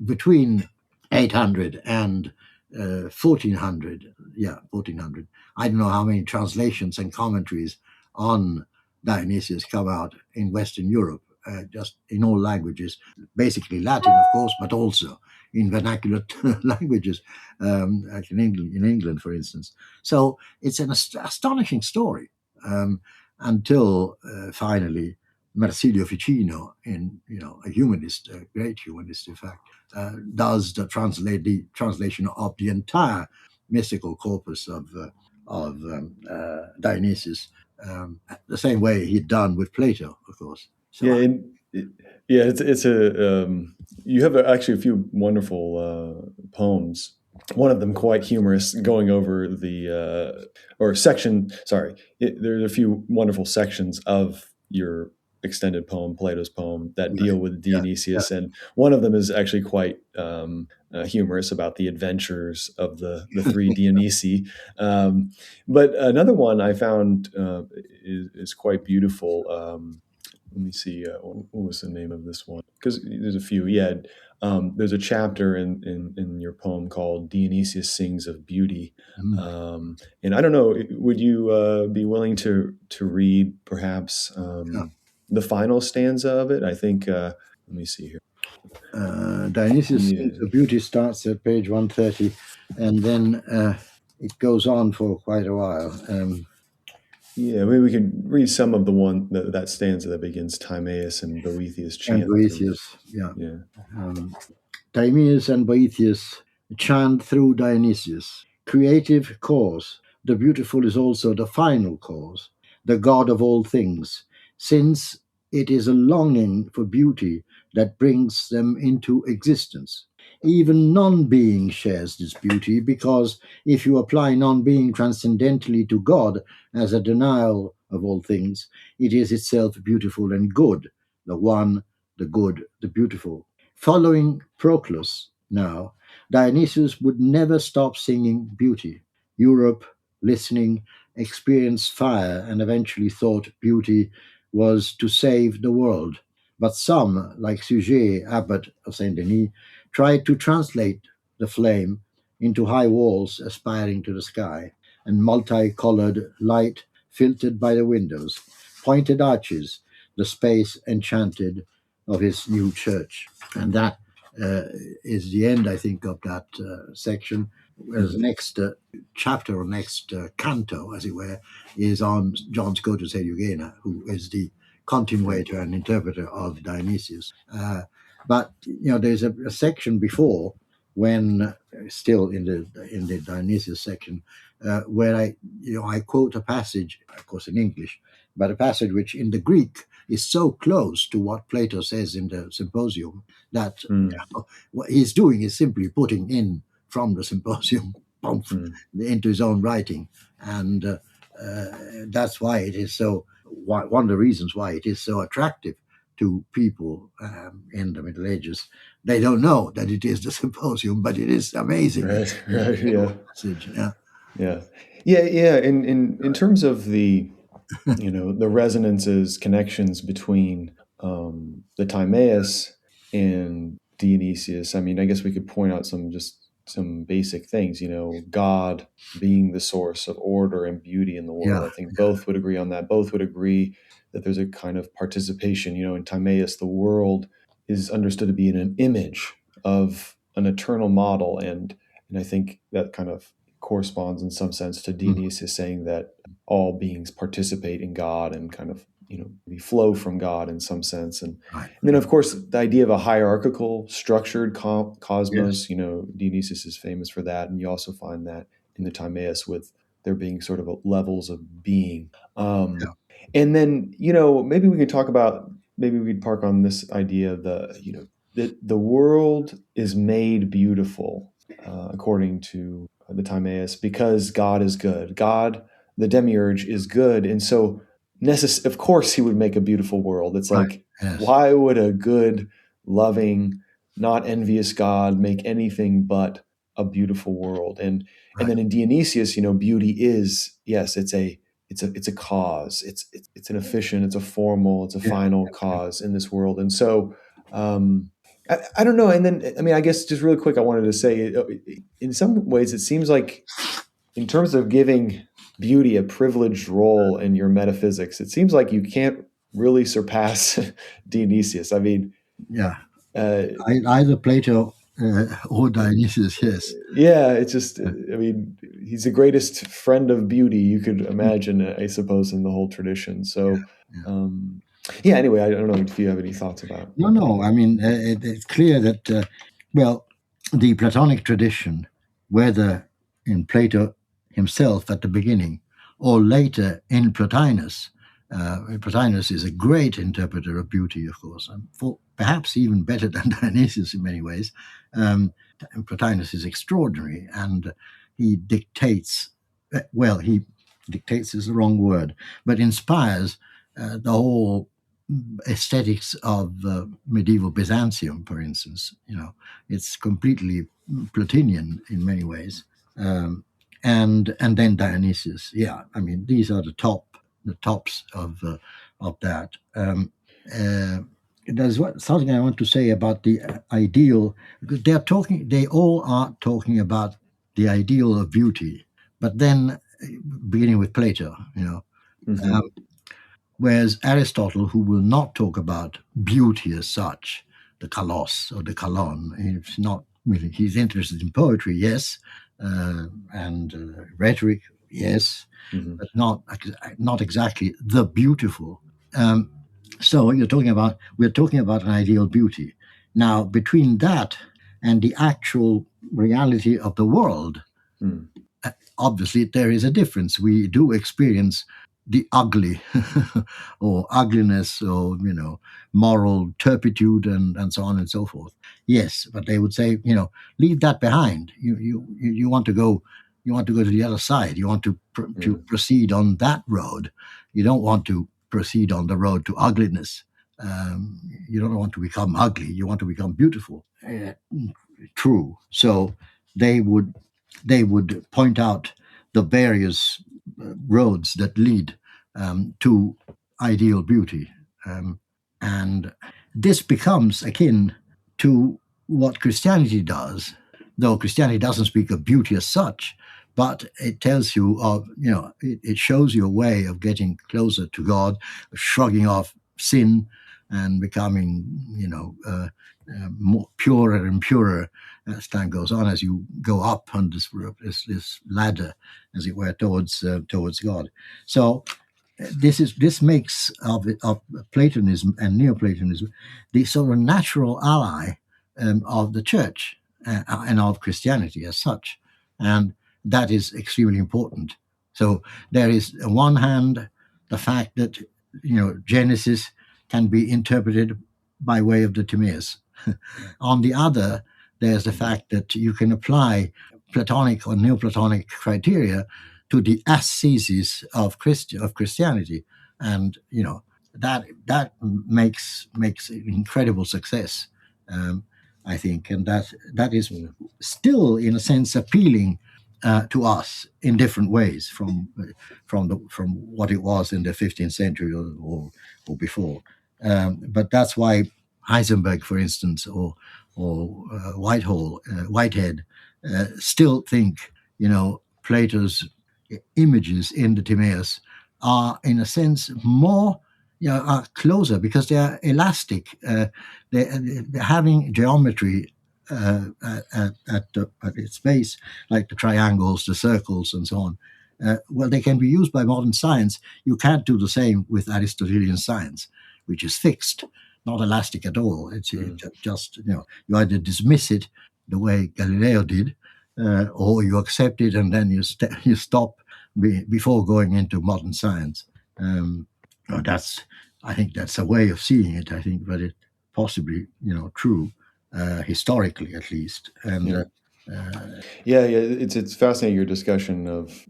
Between 800 and 1400. Yeah, 1400. I don't know how many translations and commentaries on Dionysius come out in Western Europe, just in all languages, basically Latin, of course, but also in vernacular languages, like in England, for instance. So it's an astonishing story, until finally Marsilio Ficino, a humanist, a great humanist, in fact, does the translation of the entire mystical corpus of Dionysius, the same way he'd done with Plato, of course. So Yeah, it's a you have actually a few wonderful poems. One of them quite humorous, going over the or section. Sorry, there's a few wonderful sections of your extended poem, Plato's poem, that deal with Dionysius, and one of them is actually quite humorous about the adventures of the three Dionysi. But another one I found is quite beautiful. Let me see. What was the name of this one? Because there's a few. Yeah, there's a chapter in your poem called Dionysius Sings of Beauty, and I don't know. Would you be willing to read perhaps the final stanza of it? I think. Let me see here. Dionysius Sings of Beauty starts at page 130, and then it goes on for quite a while. Yeah, maybe we could read some of the one that stanza that begins Timaeus and Boethius chant. And Boethius, yeah. Timaeus and Boethius chant through Dionysius. Creative cause. The beautiful is also the final cause, the God of all things, since it is a longing for beauty that brings them into existence. Even non-being shares this beauty, because if you apply non-being transcendentally to God as a denial of all things, it is itself beautiful and good, the one, the good, the beautiful. Following Proclus now, Dionysius would never stop singing beauty. Europe, listening, experienced fire and eventually thought beauty was to save the world. But some, like Suger, abbot of Saint Denis, tried to translate the flame into high walls aspiring to the sky, and multicolored light filtered by the windows, pointed arches, the space enchanted of his new church. And that is the end, I think, of that section. Whereas the next chapter or next canto, as it were, is on John Scotus Erigena, who is the continuator and interpreter of Dionysius. But there's a section before, when still in the Dionysius section, where I quote a passage, of course in English, but a passage which in the Greek is so close to what Plato says in the Symposium that what he's doing is simply putting in from the Symposium into his own writing, and that's why it is so. One of the reasons why it is so attractive to people in the Middle Ages. They don't know that it is the Symposium, but it is amazing. Right, yeah. In terms of the the resonances, connections between the Timaeus and Dionysius. I mean, I guess we could point out some basic things. God being the source of order and beauty in the world. I think both would agree on that. Both would agree that there's a kind of participation. In Timaeus, the world is understood to be an image of an eternal model, and I think that kind of corresponds in some sense to Dionysius saying that all beings participate in God and kind of, we flow from God in some sense. And Right. then, of course, the idea of a hierarchical, structured cosmos, Yes. Dionysius is famous for that. And you also find that in the Timaeus with there being sort of levels of being. Yeah. And then, maybe we could park on this idea of that the world is made beautiful, according to the Timaeus, because God is good. God, the demiurge, is good. And so, of course, he would make a beautiful world. It's Right. like, Yes. why would a good, loving, not envious God make anything but a beautiful world? And Right. then in Dionysius, beauty is, yes, it's a cause. It's an efficient, it's a formal, it's a Yeah. final cause in this world. And so, I don't know. And then, I mean, I guess just really quick, I wanted to say, in some ways, it seems like, in terms of giving beauty a privileged role in your metaphysics, it seems like you can't really surpass Dionysius. I mean, Yeah. uh, Either Plato or Dionysius. Yes. yeah, it's just, I mean, he's the greatest friend of beauty you could imagine, I suppose, in the whole tradition. So, Yeah. yeah, anyway, I don't know if you have any thoughts about. No. I mean, it's clear that well, the Platonic tradition, whether in Plato himself at the beginning or later in Plotinus. Plotinus is a great interpreter of beauty, of course, and perhaps even better than Dionysius in many ways. Plotinus is extraordinary, and he dictates. He dictates is the wrong word, but inspires the whole aesthetics of medieval Byzantium, for instance. It's completely Plotinian in many ways. And then Dionysius. Yeah, I mean, these are the tops of that. There's something I want to say about the ideal, because they all are talking about the ideal of beauty, but then beginning with Plato, Mhm. whereas Aristotle, who will not talk about beauty as such, the kalos or the kalon, he's not really, he's interested in poetry, yes, and rhetoric, yes, Mhm. but not exactly the beautiful. Um, so we're talking about an ideal beauty. Now, between that and the actual reality of the world, Mm. obviously there is a difference. We do experience the ugly or ugliness or moral turpitude and so on and so forth. Yes, but they would say, leave that behind. You want to go to the other side. You want to Mm. proceed on that road. You don't want to proceed on the road to ugliness. You don't want to become ugly. You want to become beautiful. True. So they would point out the various roads that lead to ideal beauty. And this becomes akin to what Christianity does, though Christianity doesn't speak of beauty as such, but it tells you it shows you a way of getting closer to God, shrugging off sin and becoming, more purer and purer as time goes on, as you go up on this ladder, as it were, towards God. So this makes of Platonism and Neoplatonism the sort of natural ally of the church and of Christianity as such, and that is extremely important. So there is, on one hand, the fact that Genesis can be interpreted by way of the Timaeus. On the other, there's the fact that you can apply Platonic or Neoplatonic criteria to the ascesis of Christianity, and that makes incredible success, I think, and that is Mm. still, in a sense, appealing to us in different ways from what it was in the 15th century or before. But that's why Heisenberg, for instance, or Whitehead, still think Plato's images in the Timaeus are, in a sense, more are closer because they are elastic. They're having geometry at its base, like the triangles, the circles, and so on. well, they can be used by modern science. You can't do the same with Aristotelian science, which is fixed, not elastic at all. It's just, you either dismiss it the way Galileo did, or you accept it and then you stop before going into modern science. I think that's a way of seeing it. I think, but it possibly, true, historically at least. And it's fascinating, your discussion of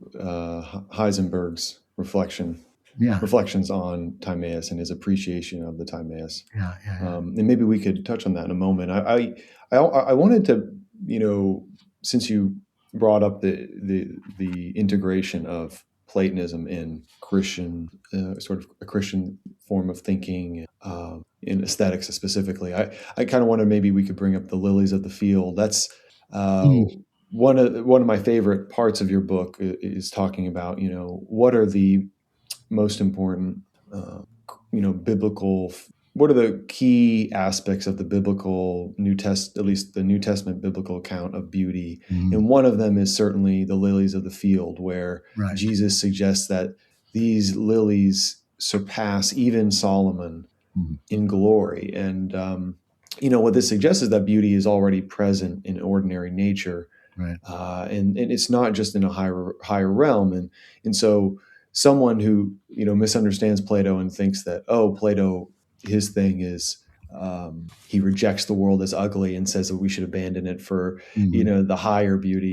Heisenberg's reflections on Timaeus and his appreciation of the Timaeus. And maybe we could touch on that in a moment. I wanted to, since you brought up the integration of Platonism in Christian, sort of a Christian form of thinking, in aesthetics specifically, I kind of wanted, maybe we could bring up the lilies of the field. That's one of my favorite parts of your book, is talking about, what are the most important, biblical, what are the key aspects of the biblical at least the New Testament biblical account of beauty. And one of them is certainly the lilies of the field, where Jesus suggests that these lilies surpass even Solomon in glory. And, what this suggests is that beauty is already present in ordinary nature. And it's not just in a higher realm. And so someone who, misunderstands Plato and thinks that, Plato, his thing is, he rejects the world as ugly and says that we should abandon it for, the higher beauty.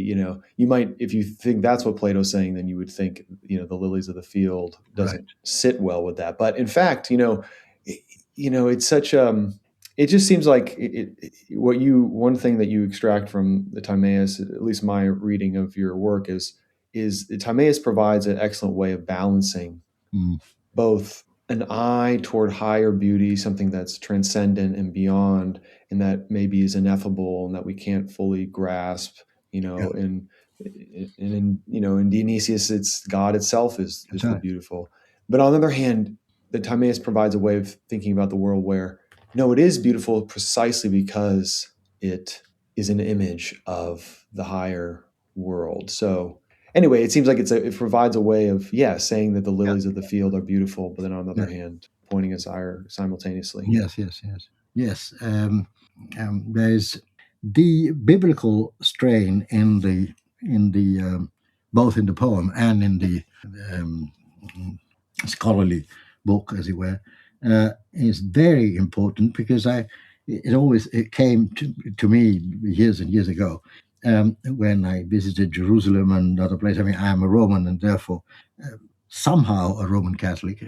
You might, if you think that's what Plato's saying, then you would think, the lilies of the field doesn't sit well with that. But in fact, it's such it just seems like one thing that you extract from the Timaeus, at least my reading of your work, is the Timaeus provides an excellent way of balancing both an eye toward higher beauty, something that's transcendent and beyond, and that maybe is ineffable and that we can't fully grasp, and in Dionysius, it's God itself is the beautiful. But on the other hand, the Timaeus provides a way of thinking about the world where, no, it is beautiful precisely because it is an image of the higher world. So anyway, it seems like it provides a way of, saying that the lilies of the field are beautiful, but then on the other hand, pointing us higher simultaneously. Yes. There's the biblical strain in the both in the poem and in the scholarly book, as it were, is very important, because it came to me years and years ago, when I visited Jerusalem and other places. I mean, I am a Roman and therefore somehow a Roman Catholic,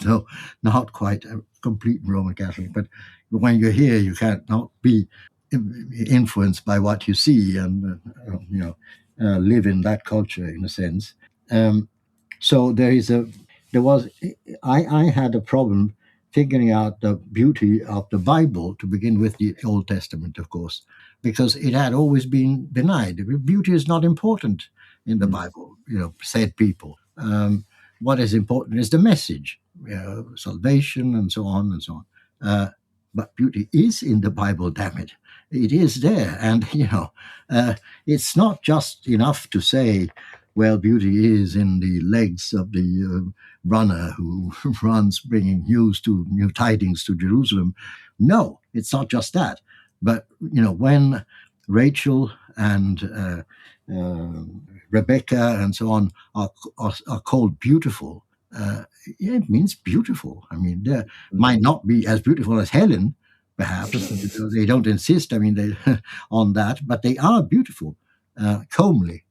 though not quite a complete Roman Catholic. But when you're here, you can't not be influenced by what you see and live in that culture in a sense. So I had a problem figuring out the beauty of the Bible, to begin with, the Old Testament, of course, because it had always been denied. Beauty is not important in the Bible, said people. What is important is the message, salvation and so on and so on. But beauty is in the Bible, damn it. It is there. And, it's not just enough to say, well, beauty is in the legs of the runner who runs bringing new tidings to Jerusalem. No, it's not just that. But, when Rachel and Rebecca and so on are called beautiful, it means beautiful. I mean, they might not be as beautiful as Helen, perhaps. They don't insist, on that, but they are beautiful, comely.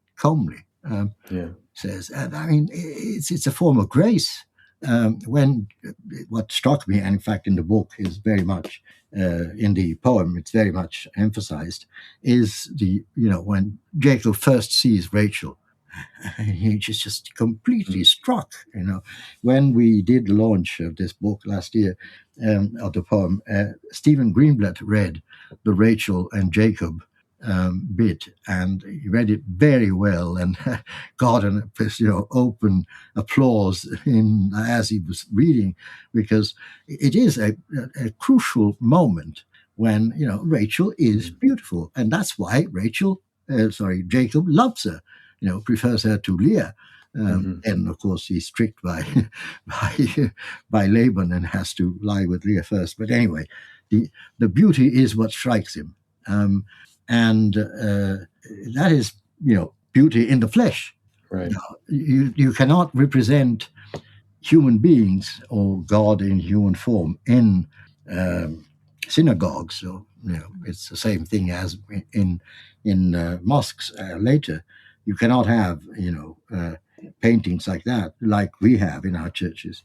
Says, it's a form of grace. When what struck me, and in fact in the book is very much in the poem, it's very much emphasized, is when Jacob first sees Rachel, he's just completely struck. When we did the launch of this book last year, of the poem, Stephen Greenblatt read the Rachel and Jacob bit, and he read it very well and got an open applause as he was reading, because it is a crucial moment when Rachel is beautiful, and that's why Jacob loves her, prefers her to Leah, Then, of course, he's tricked by by Laban and has to lie with Leah first. But anyway, the beauty is what strikes him, and that is, beauty in the flesh. Right. Now, you cannot represent human beings or God in human form in synagogues. So it's the same thing as in mosques later. You cannot have paintings like that, like we have in our churches.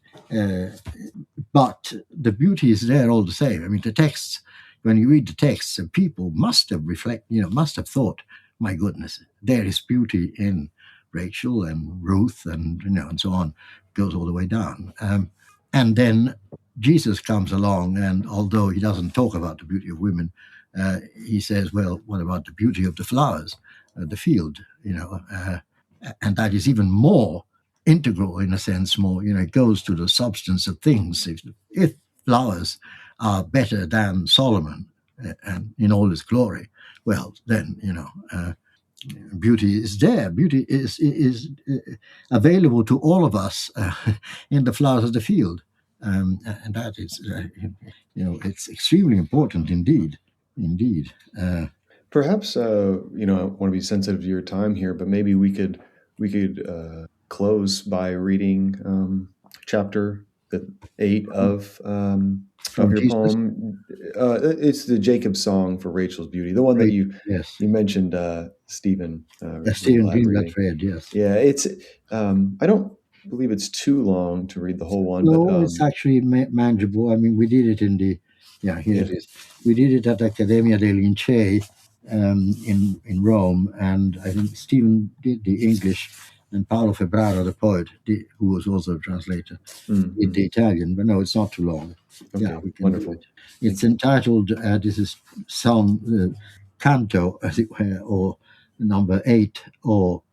But the beauty is there all the same. I mean, the texts, when you read the texts, people must have must have thought, my goodness, there is beauty in Rachel and Ruth and and so on, goes all the way down. And then Jesus comes along, and although he doesn't talk about the beauty of women, he says, well, what about the beauty of the flowers, the field, and that is even more integral in a sense, more, it goes to the substance of things. If flowers are better than Solomon and in all his glory, well, then, beauty is there. Beauty is available to all of us in the flowers of the field. And that is, it's extremely important indeed. Indeed. Perhaps I want to be sensitive to your time here, but maybe we could close by reading chapter 8 of your Jesus? poem. It's the Jacob's Song for Rachel's Beauty, the one that you mentioned, Stephen. Stephen Greenblatt read, yes. Yeah, it's. I don't believe it's too long to read the whole one. No, but, it's actually manageable. I mean, we did it in the. Yeah, here it is. We did it at Accademia dei Lincei in Rome, and I think Stephen did the English, and Paolo Febraro, the poet, who was also a translator, did the Italian. But no, it's not too long. Okay, yeah, we can wonderful. do it. It's entitled, this is song, canto, as it were, or number 8, or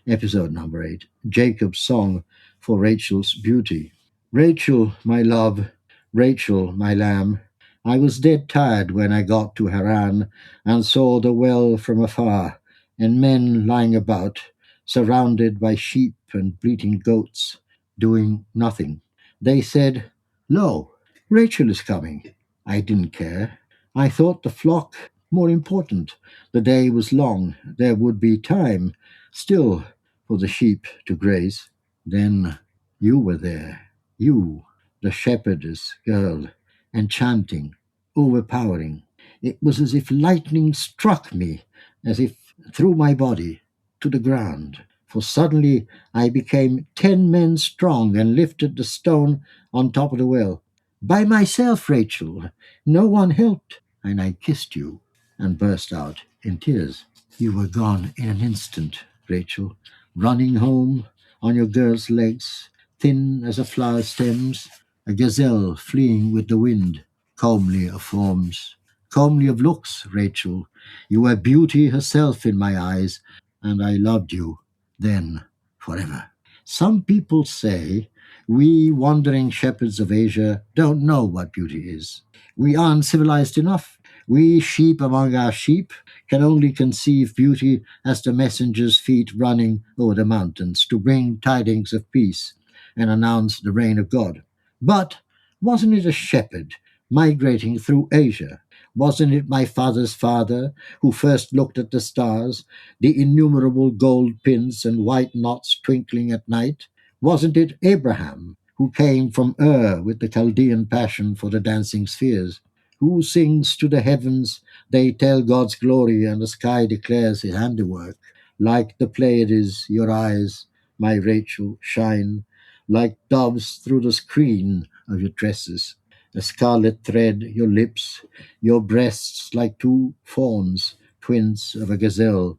episode number 8, Jacob's Song for Rachel's Beauty. Rachel, my love, Rachel, my lamb, I was dead tired when I got to Haran and saw the well from afar, and men lying about, surrounded by sheep and bleating goats, doing nothing. They said, lo, Rachel is coming. I didn't care. I thought the flock more important. The day was long. There would be time still for the sheep to graze. Then you were there. You, the shepherdess girl, enchanting, overpowering. It was as if lightning struck me, as if through my body to the ground. For suddenly I became 10 men strong and lifted the stone on top of the well. By myself, Rachel. No one helped. And I kissed you and burst out in tears. You were gone in an instant, Rachel, running home on your girl's legs, thin as a flower stems, a gazelle fleeing with the wind, comely of forms, comely of looks, Rachel. You were beauty herself in my eyes, and I loved you then forever. Some people say we wandering shepherds of Asia don't know what beauty is. We aren't civilized enough. We sheep among our sheep can only conceive beauty as the messenger's feet running over the mountains to bring tidings of peace and announce the reign of God. But wasn't it a shepherd migrating through Asia? Wasn't it my father's father who first looked at the stars, the innumerable gold pins and white knots twinkling at night? Wasn't it Abraham who came from Ur with the Chaldean passion for the dancing spheres? Who sings to the heavens, they tell God's glory, and the sky declares his handiwork. Like the Pleiades, your eyes, my Rachel, shine, like doves through the screen of your tresses. A scarlet thread, your lips, your breasts like 2 fawns, twins of a gazelle,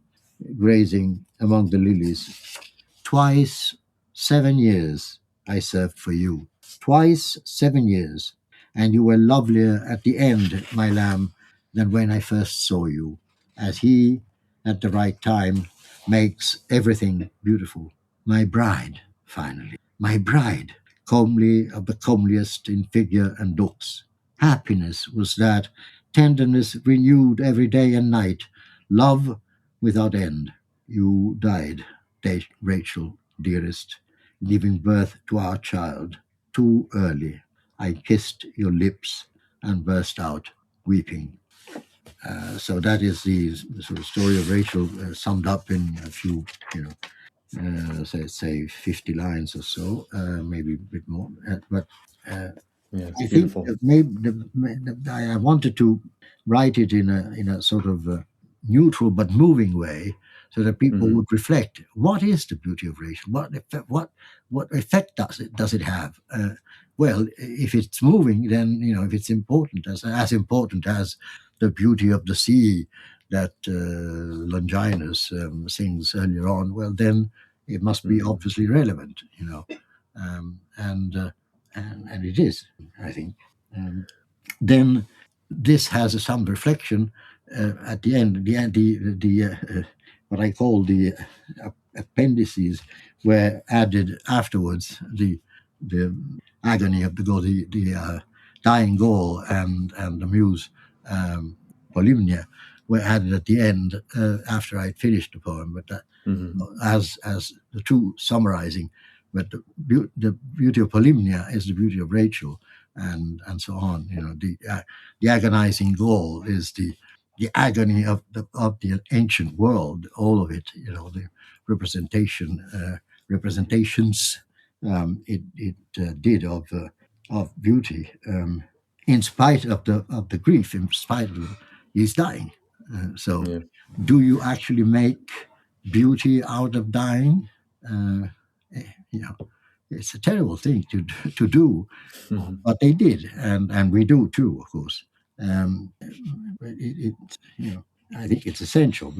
grazing among the lilies. Twice 7 years I served for you. Twice 7 years. And you were lovelier at the end, my lamb, than when I first saw you, as he, at the right time, makes everything beautiful. My bride, finally. My bride, comely of the comeliest in figure and looks. Happiness was that, tenderness renewed every day and night, love without end. You died. Rachel, dearest, giving birth to our child too early. I kissed your lips and burst out weeping. So that is the sort of story of Rachel summed up in a few, say 50 lines or so, maybe a bit more. But Yeah, it's I think beautiful. maybe I wanted to write it in a sort of neutral but moving way, so that people would reflect: what is the beauty of Rachel? What effect does it have? Well, if it's moving, then if it's important, as important as the beauty of the sea that Longinus sings earlier on, well, then it must be obviously relevant, and it is, I think. Then this has some reflection at the end. The what I call the appendices were added afterwards. The agony of the Gaul, the dying Gaul, and the muse Polymnia were added at the end after I'd finished the poem. But that, as the two summarizing, but the beauty of Polymnia is the beauty of Rachel, and so on. The agonizing Gaul is the agony of the ancient world, all of it. The representations it did of beauty, in spite of the grief, in spite of he's dying. So, Yeah. do you actually make beauty out of dying? It's a terrible thing to do, but they did, and we do too, of course. I think it's essential.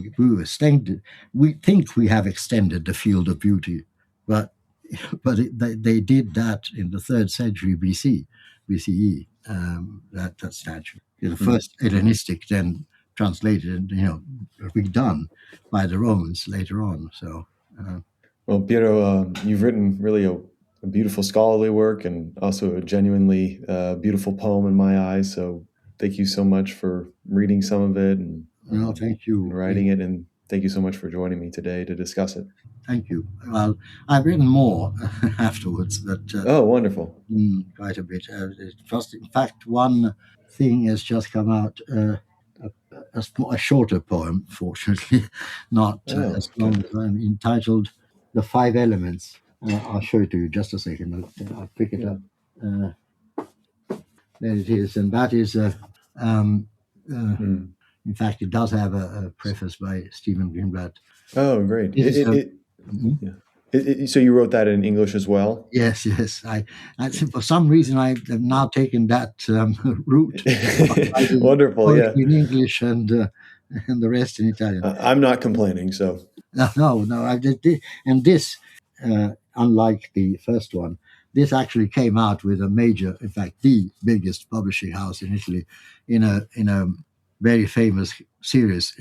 We think we have extended the field of beauty, but they did that in the 3rd century BCE. That statue, the first Hellenistic, then translated and redone by the Romans later on. So. Well, Piero, you've written really a beautiful scholarly work and also a genuinely beautiful poem in my eyes. So thank you so much for reading some of it and Thank you. and writing it. And thank you so much for joining me today to discuss it. Thank you. Well, I've written more afterwards, but Oh, wonderful. quite a bit. In fact, one thing has just come out, a shorter poem, fortunately, not as long as I'm entitled "The Five Elements." I'll show it to you just a second. I'll pick it up. There it is, and that is. In fact, it does have a preface by Stephen Greenblatt. Oh, great. So you wrote that in English as well? Yes. For some reason, I have now taken that route. Wonderful, yeah. In English and the rest in Italian. I'm not complaining, so. No. And this, unlike the first one, this actually came out with a major, in fact, the biggest publishing house in Italy, in a very famous series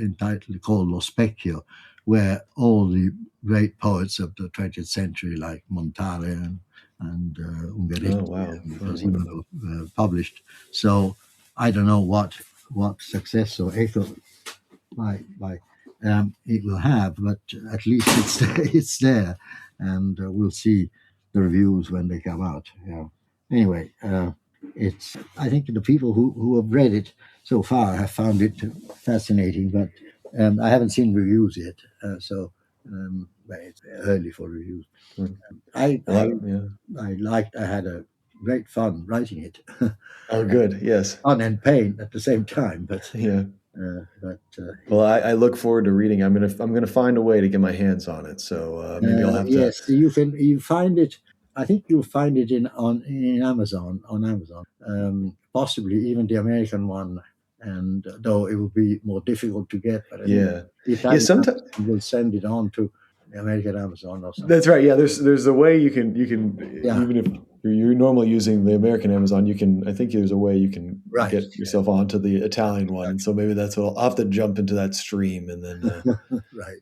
called Lo Specchio, where all the great poets of the 20th century, like Montale and Ungaretti, were published. So I don't know what success or echo it will have, but at least it's there, and we'll see the reviews when they come out. Anyway, I think the people who have read it so far have found it fascinating, but I haven't seen reviews yet, so it's early for reviews. I had a great fun writing it. Oh, good. Yes. Fun and pain at the same time, but yeah. Well, I look forward to reading. I'm gonna find a way to get my hands on it. So maybe I'll have to. Yes, you find it. I think you'll find it in Amazon. On Amazon, possibly even the American one. And though it will be more difficult to get, but sometimes we'll send it on to the American Amazon or something. That's right. Yeah, there's a way you can even if you're normally using the American Amazon, I think there's a way you can get yourself onto the Italian one. And so maybe that's what I'll have to jump into that stream and then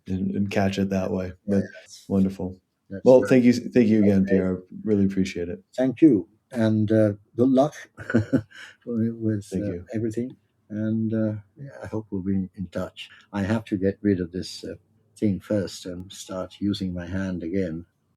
and catch it that way. But wonderful. Well, thank you again, Piero. I really appreciate it. Thank you, and good luck with everything. And I hope we'll be in touch. I have to get rid of this thing first and start using my hand again.